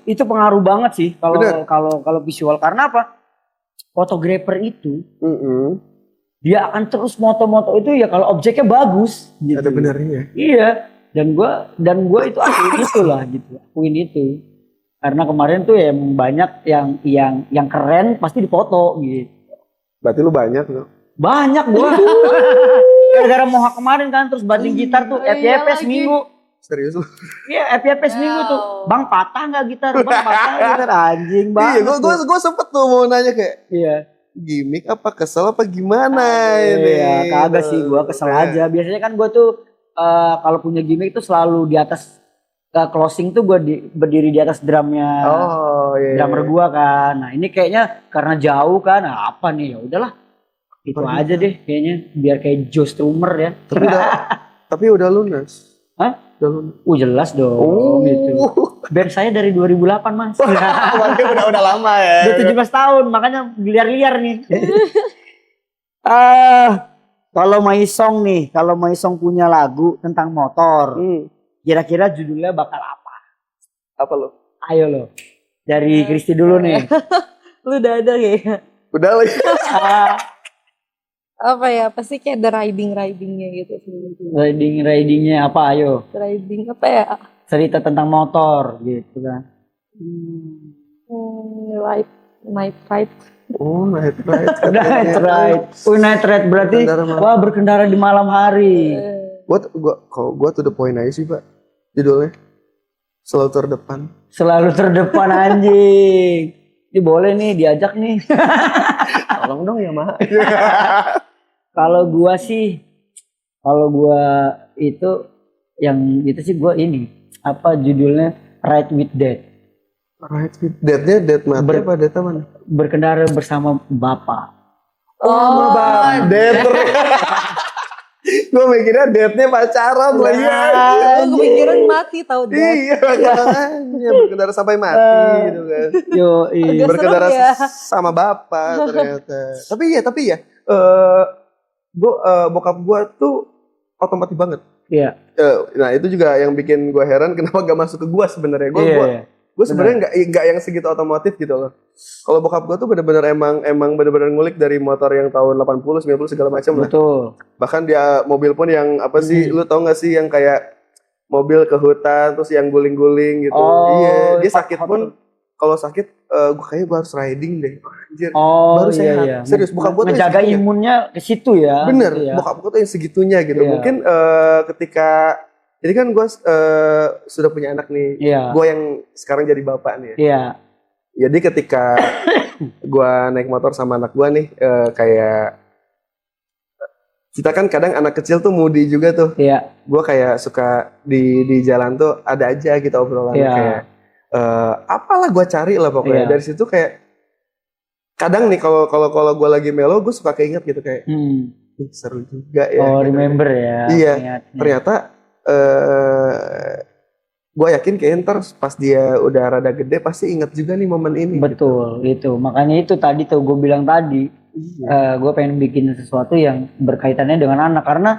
Itu pengaruh banget sih Bener. kalau visual karena apa? Fotografer itu Mm-mm. dia akan terus moto-moto itu ya kalau objeknya bagus gitu. Ada benernya. Iya. Dan gua itu akuin itu lah gitu. Akuin itu. Karena kemarin tuh ya emang banyak yang keren pasti difoto gitu. Berarti lu banyak loh. Banyak gua. Gara-gara Mohak kemarin kan terus banding gitar tuh iya FYP lagi. seminggu. Serius lu? Iya FYP seminggu tuh. Bang patah nggak gitar? Bang patah nggak gitar? Anjing Iya, banget. gue sempet tuh mau nanya kayak Iya. gimmick apa kesel apa gimana ini? Iya, kagak sih gua kesel aja. Biasanya kan gua tuh kalau punya gimmick tuh selalu di atas closing tuh gua berdiri di atas drumnya. Oh iya. Drummer gua kan. Nah, ini kayaknya karena jauh kan. Nah, apa nih? Ya udahlah. Itu aja deh kayaknya biar kayak Joe Strummer ya. Tapi udah lunas. Hah? Udah lunas. Jelas dong gitu. Band saya dari 2008, Mas. Makanya udah lama ya. Udah 17 tahun, makanya liar-liar nih. Kalau Maisong punya lagu tentang motor, kira-kira judulnya bakal apa? Apa lo? Ayo lo. Dari Kristi dulu nih. Lu udah ada ya? Udah lagi. Apa ya? Pasti kayak ada ridingnya gitu sih. Ridingnya apa? Ayo. Riding apa ya? Cerita tentang motor gitu kan. Night ride. Oh, night ride. Night ride. Night ride berarti Berkendara malam. wah berkendara di malam hari. Gua to the point aja sih, Pak. Judulnya Selalu Terdepan. Selalu terdepan anjing. Ini boleh nih diajak nih. Tolong dong ya, Mak. Kalau gua itu yang itu sih gua ini apa judulnya Ride with Dad. Right with Dead-nya dead mati apa dead mana? Berkendara bersama Bapak. Oh, dead. Gue mikirnya deadnya pacaran lagi. Gue kepikiran mati tau deh. Iya, makanya berkendara sampai mati gitu kan. Yo, Agak Berkendara serem ya. sama bapak ternyata. Tapi ya, bokap gue tuh otomatis banget. iya. Nah itu juga yang bikin gue heran kenapa gak masuk ke gue sebenarnya. Gue sebenarnya nggak yang segitu otomotif gitu loh. Kalau bokap gue tuh bener-bener emang bener-bener ngulik dari motor yang tahun 80, 90 segala macam lah. Betul. Bahkan dia mobil pun yang apa sih, lu tau gak sih yang kayak mobil ke hutan terus yang guling-guling gitu. Oh, Iya, dia hot- sakit hot- pun kalau sakit gue harus riding deh. Anjir. Oh Baru iya sehat. iya. Serius, bokap gua tuh ngejaga segitunya. imunnya ke situ ya. Bener, gitu ya. bokap gue tuh yang segitunya gitu. Iya. Mungkin ketika jadi kan gue sudah punya anak nih. Iya. Gue yang sekarang jadi bapak nih. Iya. Jadi ketika gue naik motor sama anak gue nih, kayak kita kan kadang anak kecil tuh moody juga tuh. Iya. Gue kayak suka di jalan tuh ada aja gitu obrolan Iya. kayak apalah gue cari lah pokoknya. Iya. Dari situ kayak kadang nih kalau gue lagi melo gue suka keinget gitu kayak ih, seru juga ya. Oh gitu. remember ya. Iya. niatnya. Ternyata gue yakin kayak ntar pas dia udah rada gede pasti inget juga nih momen ini. Betul itu. Makanya itu tadi tuh gue bilang tadi. Iya. Gue pengen bikin sesuatu yang berkaitannya dengan anak karena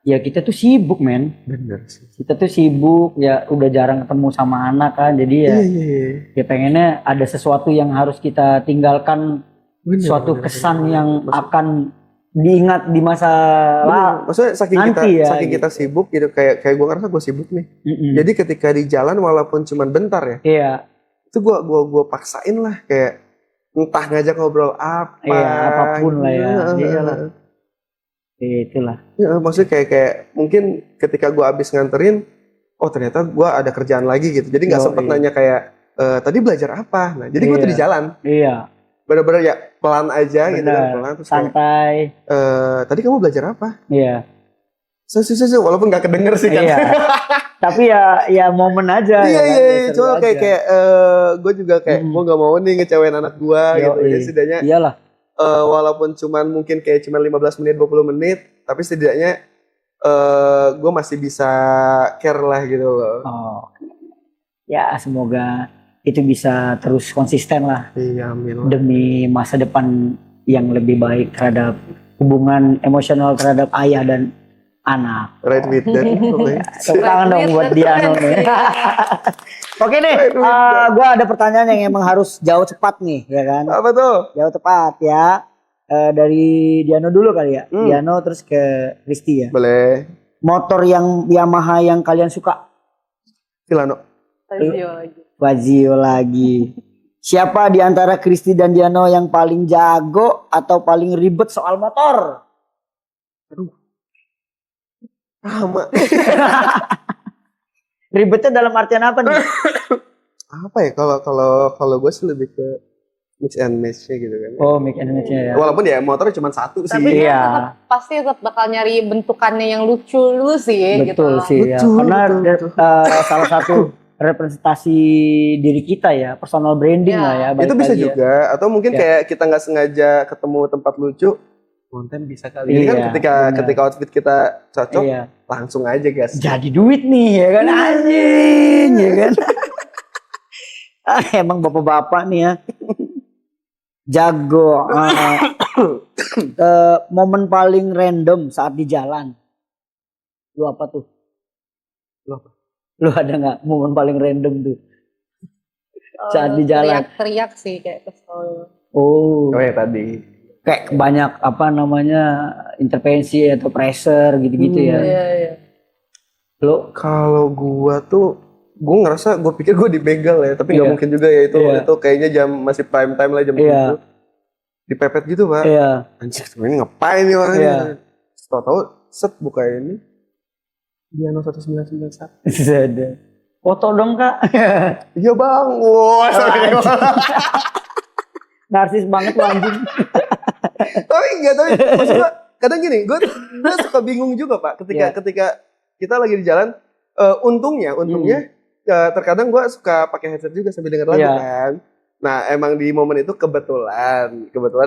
ya kita tuh sibuk men. Bener sih. Kita tuh sibuk ya udah jarang ketemu sama anak kan. Jadi ya Iya. ya pengennya ada sesuatu yang harus kita tinggalkan, Bener, suatu bener, kesan bener. yang Maksud- akan diingat di masa Bener. Maksudnya saking nanti kita ya, saking kita gitu. sibuk gitu kayak gue ngerasa gue sibuk nih. Mm-mm. Jadi ketika di jalan walaupun cuman bentar ya, Iya, itu gue paksain lah kayak entah ngajak ngobrol apa. Iya, apapun lah ya. Iya. Iyalah. Itulah. Ya, maksudnya kayak mungkin ketika gue abis nganterin, oh ternyata gue ada kerjaan lagi gitu. Jadi nggak Yo, sempet iya. nanya kayak tadi belajar apa. Nah jadi gue tuh Iya. di jalan, Iya, bener-bener ya pelan aja gitu kan, benar. pelan terus kayak, Santai. tadi kamu belajar apa? Iya. Walaupun nggak kedenger sih kan. Iya. Tapi ya momen aja Iya ya kan, iya, ya seru cuma aja. kayak gue juga kayak Mm. gue nggak mau nih ngecewain anak gue Yo, gitu. Jadi iya. setidaknya Iyalah. walaupun cuman mungkin kayak cuman 15 menit 20 menit, tapi setidaknya gue masih bisa care lah gitu loh. Oh. Ya, semoga itu bisa terus konsisten lah Iya, amin. demi masa depan yang lebih baik terhadap hubungan emosional terhadap ayah dan anak. Right with that. Tepuk tangan dong buat Diano nih. Oke nih, Right with that. gue ada pertanyaan yang emang harus jauh cepat nih, ya kan? Apa tuh? Jauh cepat ya. Dari Diano dulu kali ya. Hmm. Diano terus ke Risti ya. Boleh. Motor yang Yamaha yang kalian suka? Silano. Fazio lagi. Siapa di antara Kristi dan Diano yang paling jago atau paling ribet soal motor? Sama. Ribetnya dalam artian apa nih? Apa ya kalau gue sih lebih ke mix and match-nya gitu kan. Oh, make and match-nya ya. Walaupun ya motornya cuma satu sih. Tapi Iya. pasti tetap bakal nyari bentukannya yang lucu dulu sih Betul gitu. sih ya. Betul, Karena betul. salah satu representasi diri kita ya, personal branding Ya. lah ya. balik Itu bisa lagi ya. juga atau mungkin Ya. kayak kita nggak sengaja ketemu tempat lucu, konten bisa kali. Ini kan Iya, benar. ketika outfit kita cocok, Iya. langsung aja guys. Jadi duit nih ya kan, anjing ya kan. Emang bapak-bapak nih ya. Jago. Momen paling random saat di jalan. Lu apa tuh? Lu apa? Lu ada nggak momen paling random tuh? Saat di jalan. Teriak-teriak sih kayak kesel. Oh. Oh ya tadi. Kayak banyak apa namanya intervensi atau pressure gitu-gitu ya. Iya, iya. Lo Kalau gua tuh, gua ngerasa, gua pikir gua dibegal ya, tapi nggak Iya. mungkin juga ya itu. Iya. Itu kayaknya jam masih prime time lah jam Iya. itu. Dipepet gitu pak. iya. Anjir, ini ngapain nih orangnya? Iya. Tahu-tahu set buka ini. Diano 1991. Ada. Foto dong kak. Iya bang, wah. Narsis banget lo anjing. Tapi enggak, tapi maksudnya kadang gini, gue suka bingung juga pak ketika kita lagi di jalan. Untungnya terkadang gue suka pakai headset juga sambil denger lagu Iya. kan. Nah emang di momen itu kebetulan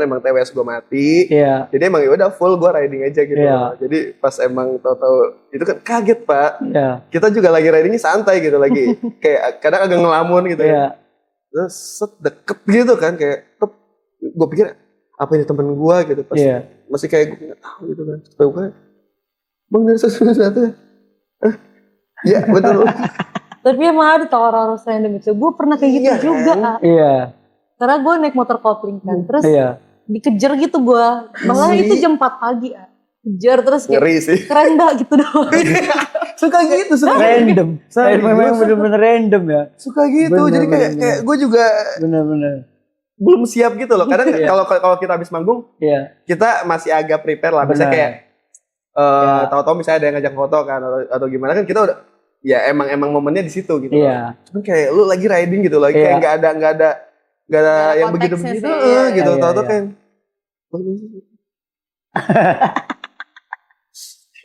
emang TWS gue mati. Iya. Jadi emang ya udah full gue riding aja gitu. Iya. Jadi pas emang tahu-tahu itu kan kaget pak. Iya. Kita juga lagi ridingnya santai gitu lagi. Kayak kadang agak ngelamun gitu. Iya. Terus set deket gitu kan kayak gue pikir apa ini temen gue gitu pas Iya. masih kayak gue nggak tahu gitu kan. Tahu kan? Bang dari sesuatu. Ya betul. Tapi emang ada tau orang-orang random itu. Gue pernah kayak gitu Iya, juga. kan? Kak. Iya. Karena gue naik motor kopling kan. Terus Iya. dikejar gitu gue. Malah Ngeri. itu jam 4 pagi. Kejar terus kayak Ngeri sih. keren mbak gitu doang. suka gitu, suka Random. Serius. Memang bener-bener random ya. Suka gitu. Bener, Jadi kayak bener. kayak gue juga Bener-bener. belum siap gitu loh. Kadang Iya. kalau kita habis manggung, Iya. kita masih agak prepare lah. Misalnya Bener. kayak Ya. tahu-tahu misalnya ada yang ngajak foto kan atau gimana kan kita udah ya emang momennya di situ gitu. Iya. Cuman kayak lu lagi riding gitu lagi kayak Iya. nggak ada Nggak ada yang konteksnya begitu-begitu sih, iya, gitu. iya, Tahu-tahu iya. kayak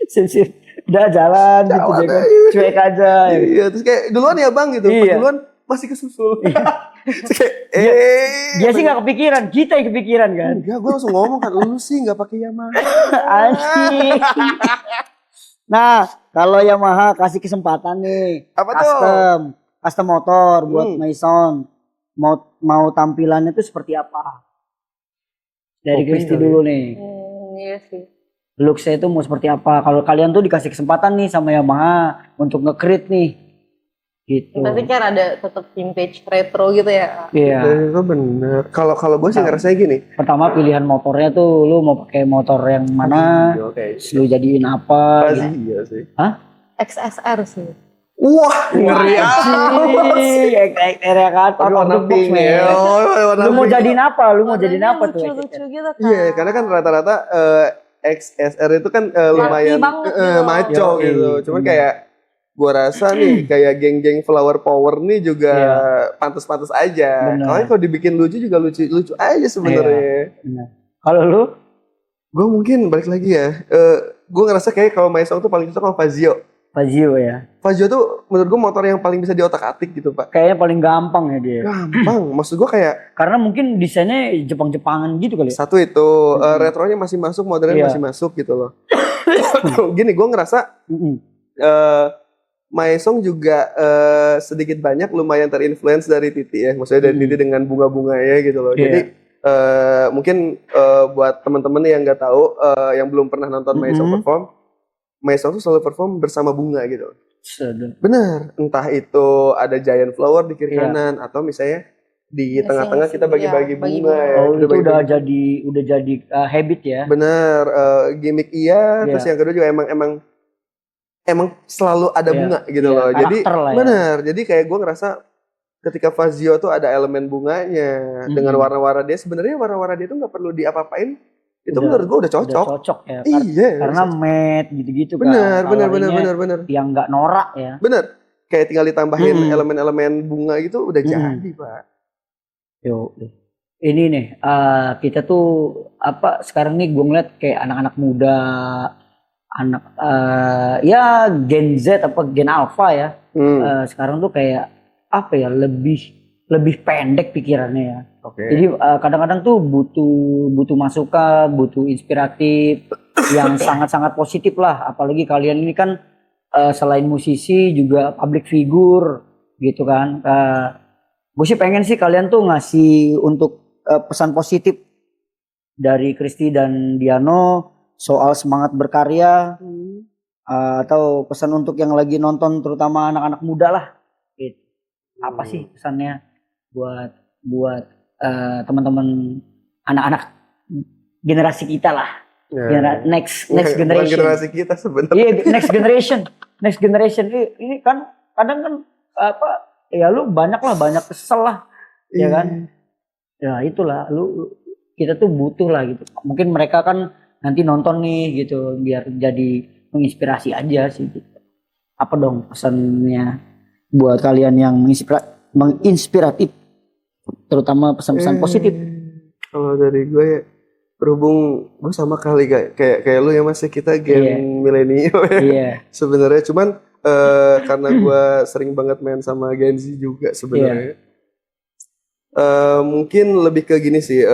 Sip. Udah jalan gitu Jawab deh kan. aja. Cuek aja. Ya. iya terus kayak duluan ya bang gitu. Pas Iya. duluan masih kesusul. Terus kayak Dia sih nggak kepikiran, kita yang kepikiran kan. enggak, gue langsung ngomong kan lu sih nggak pakai Yamaha. Anjing. Nah, kalau Yamaha kasih kesempatan nih, Apa tuh? custom motor buat Hmm. Maison. Mau tampilannya tuh seperti apa? Dari Kopi Kristi kali. dulu nih. Iya sih. Looks-nya itu mau seperti apa? Kalau kalian tuh dikasih kesempatan nih sama Yamaha untuk nge-create nih. Gitu. Pasti kan ada tetap vintage retro gitu ya. Iya. Itu bener. Kalau gue sih ngerasanya gini. Pertama pilihan motornya tuh lu mau pakai motor yang mana? Oke. Terus lu jadiin apa? Pasti Gitu. iya sih. XSR sih. Wah, ngeri amat. Area kan out of the box, man. Lu mau jadiin apa? Lu mau jadiin apa tuh? Lucu-lucu gitu kan. Iya, karena kan rata-rata XSR itu kan lumayan banget gitu. maco Yoi. gitu. Cuman kayak gua rasa nih kayak geng-geng flower power nih juga Iya. pantas-pantas aja. Bener. Kalau dibikin lucu juga lucu aja sebenarnya. Benar. Kalau lu? Gue mungkin balik lagi ya. Gue ngerasa kayak kalau Maison tuh paling cocok sama Fazio. Fazio ya. Fazio tuh menurut gue motor yang paling bisa diotak-atik gitu pak. Kayaknya paling gampang ya dia. Gampang. Maksud gue kayak Karena mungkin desainnya Jepang-Jepangan gitu kali ya. satu itu retronya masih masuk, modernnya Iya. masih masuk gitu loh. Gini gue ngerasa Mm-mm. Maison juga sedikit banyak lumayan terinfluence dari Titi ya. Maksudnya dari Titi dengan bunga-bunganya gitu loh. Iya. Jadi mungkin buat teman-teman yang nggak tahu, yang belum pernah nonton Maison perform, Maison tuh selalu perform bersama bunga gitu. Sedih. Bener. Entah itu ada giant flower di kiri Iya. kanan atau misalnya di Masing-masing, tengah-tengah kita bagi-bagi iya, bunga. bagi ya. Oh, itu udah bagi-bagi. jadi habit ya. Bener, gimmick iya, Iya. terus yang kedua juga emang selalu ada Iya, bunga gitu iya, loh. Jadi karakter lah ya. bener, jadi kayak gue ngerasa ketika Fazio tuh ada elemen bunganya dengan warna-warna dia, sebenarnya warna-warna dia tuh nggak perlu diapa-apain. Itu Udah- menurut gue udah Udah cocok. cocok ya. Iya. Karena matte gitu-gitu kan. bener, bener, Coloringnya bener. Yang nggak norak ya. Bener. Kayak tinggal ditambahin Mm. elemen-elemen bunga gitu udah Mm. jadi, Pak. Yo, ini nih kita tuh apa sekarang nih gue ngeliat kayak anak-anak muda, anak ya Gen Z apa Gen Alpha ya. Sekarang tuh kayak apa ya lebih pendek pikirannya ya. Oke. Jadi kadang-kadang tuh butuh masukan, butuh inspiratif yang sangat-sangat positif lah. Apalagi kalian ini kan selain musisi juga public figure gitu kan. Gue sih pengen sih kalian tuh ngasih untuk pesan positif dari Kristi dan Diano soal semangat berkarya atau pesan untuk yang lagi nonton terutama anak-anak muda lah. Gitu. Apa sih pesannya buat teman-teman anak-anak generasi kita lah. Next Bukan generation. generasi kita sebenarnya. Iya, next generation. Ini kan kadang kan apa ya lu banyak kesel lah, ya kan? Ya itulah kita tuh butuh lah gitu. Mungkin mereka kan nanti nonton nih gitu biar jadi menginspirasi aja sih gitu. Apa dong pesannya buat kalian yang menginspiratif terutama pesan-pesan positif. Kalau dari gue ya berhubung gue sama kali kayak lu ya masih kita gen Iya. milenial ya. Iya. Sebenarnya cuman karena gue sering banget main sama Gen Z juga sebenarnya. Mungkin lebih ke gini sih.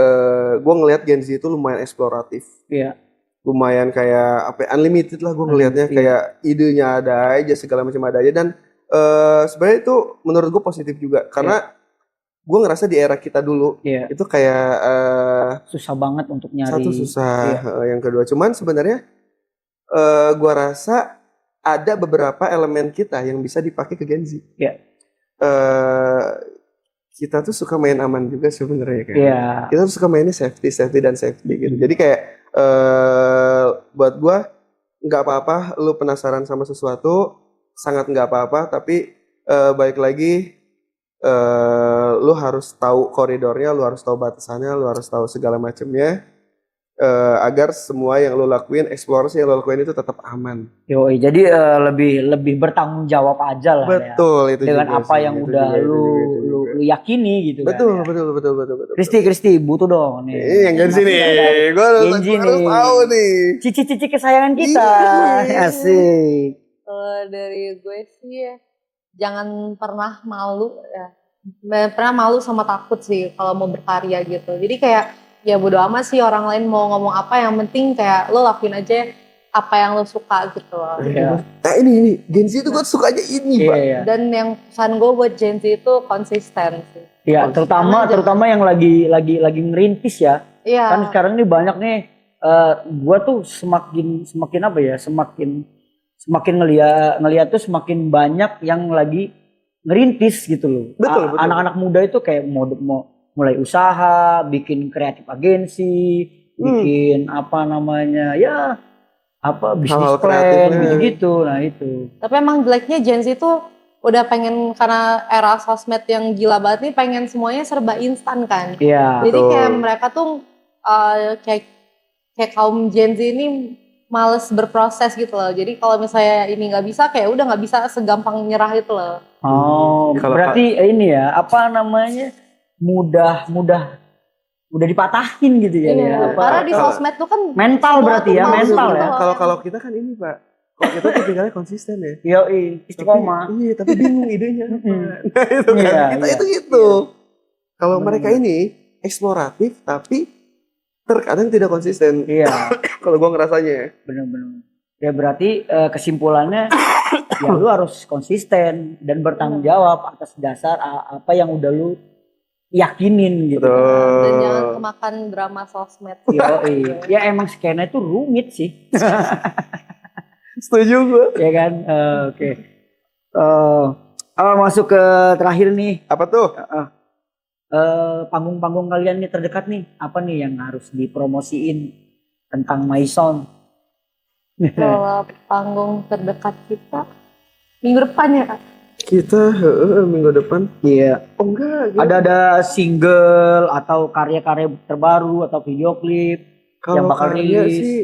Gue ngelihat Gen Z itu lumayan eksploratif. Iya. Lumayan kayak apa? Unlimited lah gue ngelihatnya. Iya. Kayak idenya ada aja, segala macam ada aja. Dan sebenarnya itu menurut gue positif juga. Karena gue ngerasa di era kita dulu Iya. itu kayak Susah banget untuk nyari. satu susah. Iya. Yang kedua cuman sebenarnya gue rasa ada beberapa elemen kita yang bisa dipakai ke Gen Z. Iya. Kita tuh suka main aman juga sebenarnya kan. Iya. Kita tuh suka mainnya safety gitu. Jadi kayak buat gue nggak apa-apa lu penasaran sama sesuatu, sangat nggak apa-apa, tapi balik lagi lu harus tahu koridornya, lu harus tahu batasannya, lu harus tahu segala macamnya agar semua yang lu lakuin, eksplorasi yang lu lakuin itu tetap aman. Yoi, jadi lebih bertanggung jawab aja lah ya. Betul, itu Dengan juga apa sih, yang itu udah juga, itu lu, juga, itu lu, juga. lu yakini gitu Betul, kan. betul, betul, betul, betul. Kristi, butuh dong nih. Yang dari sini, Masih gue harus Genji nih. tahu nih. Cici-cici kesayangan kita. Iya. Asik. Kalau dari gue sih ya, jangan pernah malu ya. Pernah malu sama takut sih kalau mau berkarya gitu. Jadi kayak ya bodo amat sih orang lain mau ngomong apa, yang penting kayak lo lakuin aja apa yang lo suka gitu loh. Iya. Nah ini Gen Z itu gue sukanya ini, Iya, Pak. iya. Dan yang pesan gue buat Gen Z itu konsisten sih. Iya, terutama yang lagi ngerintis ya. Iya. Kan sekarang ini banyak nih gua tuh semakin apa ya? Semakin ngeliat tuh semakin banyak yang lagi ngerintis gitu loh. Betul, betul. Anak-anak muda itu kayak mau mulai usaha, bikin kreatif agensi, bikin apa namanya? Ya apa bisnis Hal-hal plan kreatifnya. gitu-gitu. Nah, itu. Tapi emang jeleknya Gen Z tuh udah pengen, karena era sosmed yang gila banget nih, pengen semuanya serba instan kan. Iya. Jadi Betul. kayak mereka tuh kayak kaum Gen Z ini males berproses gitu loh. Jadi kalau misalnya ini nggak bisa, kayak udah nggak bisa segampang nyerah gitu loh. Oh, Kalau- berarti ini ya, apa namanya? Mudah dipatahin gitu ya. Iya. Apa- Karena di sosmed tuh kan mental semua berarti tuh ya, males mental gitu ya. loh. Kalau kita kan ini, Pak. Kalau kita tuh tinggalnya konsisten ya. Yoi, istiqomah. Iya, tapi bingung idenya apa. Mm-mm. Nah, itu kan. Iya, Kita iya. itu gitu. Kalau Benar. mereka ini eksploratif tapi terkadang tidak konsisten. Iya, Kalau gua ngerasanya ya. benar-benar. Ya berarti kesimpulannya ya lu harus konsisten dan bertanggung jawab atas dasar apa yang udah lu yakinin gitu. Dan jangan kemakan drama sosmed. Yoi. Ya emang skena itu rumit sih. Setuju gua. Ya kan? Oke. Masuk ke terakhir nih. Apa tuh? Panggung-panggung kalian nih terdekat nih, apa nih yang harus dipromosiin tentang Maison? Kalau panggung terdekat kita minggu depan ya Kak? Kita minggu depan. Iya. Oh enggak. gitu. Ada single atau karya-karya terbaru atau video klip yang Kalau bakal karya rilis? sih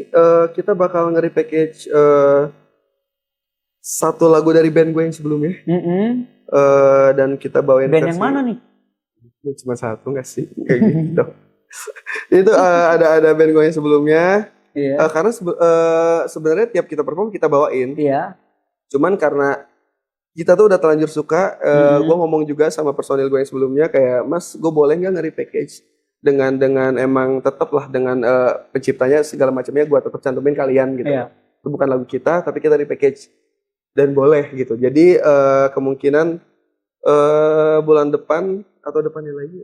kita bakal nge-repackage satu lagu dari band gue yang sebelumnya. Dan kita bawain Band yang mana nih? Cuma satu nggak sih? Kayak gitu. Itu ada band gue yang sebelumnya. Iya. Karena sebenarnya tiap kita perform kita bawain. Iya. Cuman karena kita tuh udah terlanjur suka, gue ngomong juga sama personil gue yang sebelumnya kayak, Mas, gue boleh nggak nge-repackage dengan emang tetap lah dengan penciptanya segala macamnya gue tetap cantumin kalian gitu. Iya. Itu bukan lagu kita, tapi kita repackage dan boleh gitu. Jadi kemungkinan bulan depan atau depannya lagi,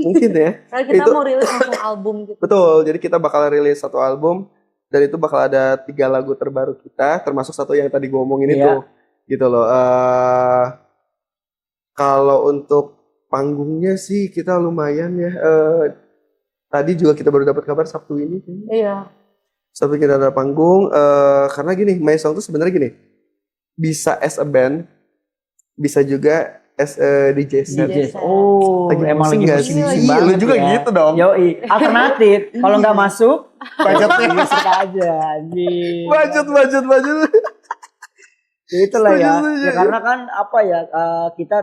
mungkin ya. Karena kita Itu- mau rilis langsung album gitu. Betul, jadi kita bakal rilis satu album dan itu bakal ada 3 lagu terbaru kita, termasuk satu yang tadi gue omongin Iya. itu, gitu loh. Kalau untuk panggungnya sih kita lumayan ya. Tadi juga kita baru dapat kabar Sabtu ini, kayaknya. Iya. Sabtu kita ada panggung. Karena gini, My Song tuh sebenarnya gini, bisa as a band, bisa juga as a DJ set. DJ set. Oh, Lagi emang pusing lagi nggak musim sih? Iya, banget lu juga ya. gitu dong. Yoi, alternatif. Kalau nggak masuk, Budgetnya. masuk aja anjing. Budget. Ya itulah ya. Setuju. Ya karena kan apa ya, kita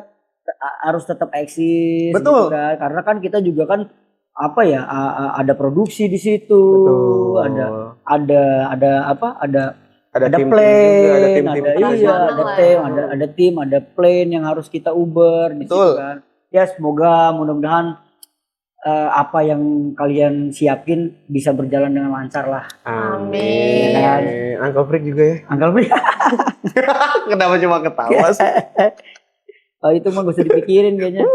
harus tetap eksis. Betul. Gitu kan. Karena kan kita juga kan apa ya, ada produksi di situ. Betul. Ada tim-tim plan, juga, ada tim-tim ada juga. iya, ada lah tim, ya. ada tim, ada plan yang harus kita uber di situ Betul. kan. Ya semoga mudah-mudahan apa yang kalian siapin bisa berjalan dengan lancar lah. Amin. Uncle Freak juga ya. Angkel Bri. Kenapa cuma ketawa sih? Itu mah gak usah dipikirin kayaknya.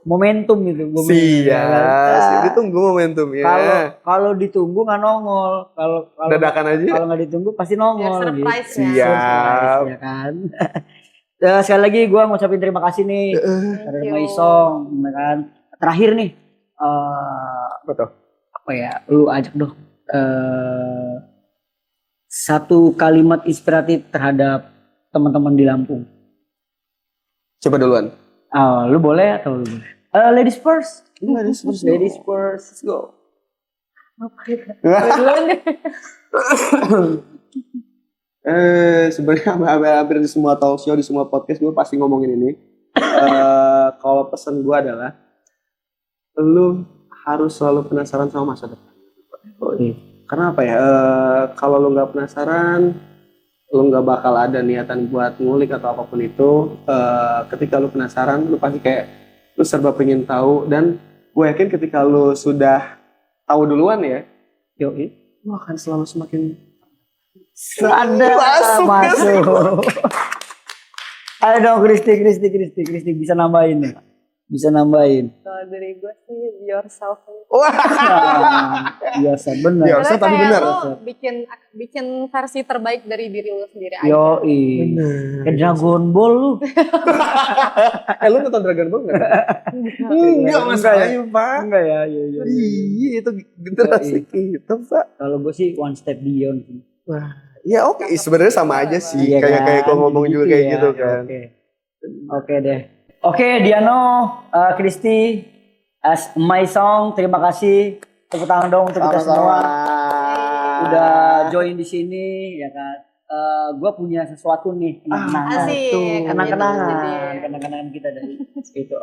Momentum gitu. Siap. Ditunggu momentumnya. Kalau ditunggu nggak nongol. Kalau Dadakan aja. kalau nggak ditunggu pasti nongol. Biar surprise gitu. ya. Siap. Ya kan. Sekali lagi gue ngucapin terima kasih nih dari you. Maison, ya kan. Terakhir nih, Betul. apa ya? Lu ajak dong. Satu kalimat inspiratif terhadap teman-teman di Lampung? Coba duluan. Lu boleh atau lu boleh? Ladies first. Ladies first. Ladies first. Let's go. Sebenarnya hampir di semua talk show, di semua podcast gue pasti ngomongin ini. Kalau pesan gue adalah lu harus selalu penasaran sama masa depan. Karena apa ya? Kalau lu nggak penasaran, lu nggak bakal ada niatan buat ngulik atau apapun itu. Ketika lu penasaran, lu pasti kayak lu serba pengen tahu, dan gue yakin ketika lu sudah tahu duluan ya, lu akan selalu semakin Masuk. Ayo dong Kristi bisa nambahin nih. Bisa nambahin. Kalau dari gue sih be yourself. Biasa benar. Be yourself. tapi benar. Lo bikin versi terbaik dari diri lo sendiri aja. Yoi. Kayak Dragon Ball lu. Lu nonton Dragon Ball nggak? Enggak mas, ayo pak. Enggak ya. Iya. Iya itu generasi kita pak. Kalau gue sih one step beyond. Wah, ya oke. Sebenarnya sama aja sih. Iya Kayak gue ngomong Gitu juga kayak ya. gitu kan. Oke deh. Oke Diano, Kristi, as my song, terima kasih. Tepuk tangan dong untuk kita semua. Udah join di sini ya kan. Gue punya sesuatu nih, kenang-kenangan. Asik. Kenang-kenangan kita dari itu.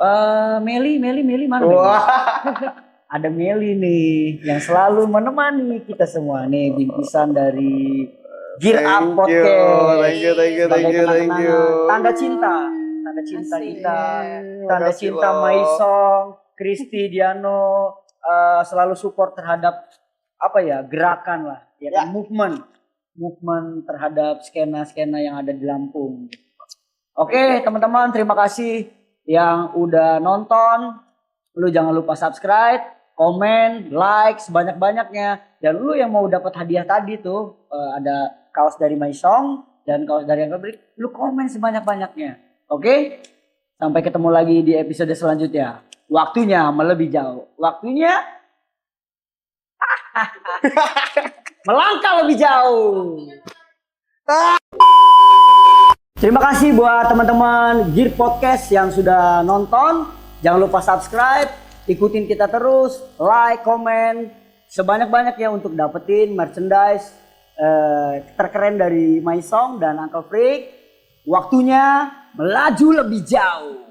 Meli mana? Meli? Ada Meli nih yang selalu menemani kita semua nih, bingkisan dari Gear Up Podcast. Thank you. Sebagai kenang-kenangan. Tanda cinta kita, tanda cinta Maisong, Kristi, Diano, selalu support terhadap gerakan lah, ya kan? movement terhadap skena yang ada di Lampung. Oke, teman-teman, terima kasih yang udah nonton. Lu jangan lupa subscribe, komen, like sebanyak-banyaknya. Dan lu yang mau dapat hadiah tadi tuh, ada kaos dari Maisong dan kaos dari Uncle Brick, lu komen sebanyak-banyaknya. Oke? Sampai ketemu lagi di episode selanjutnya. Waktunya melebih jauh. Waktunya melangkah lebih jauh. Terima kasih buat teman-teman Gear Podcast yang sudah nonton. Jangan lupa subscribe, ikutin kita terus, like, komen sebanyak-banyaknya untuk dapetin merchandise terkeren dari Maisong dan Uncle Freak. Waktunya melaju lebih jauh.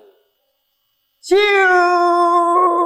See you.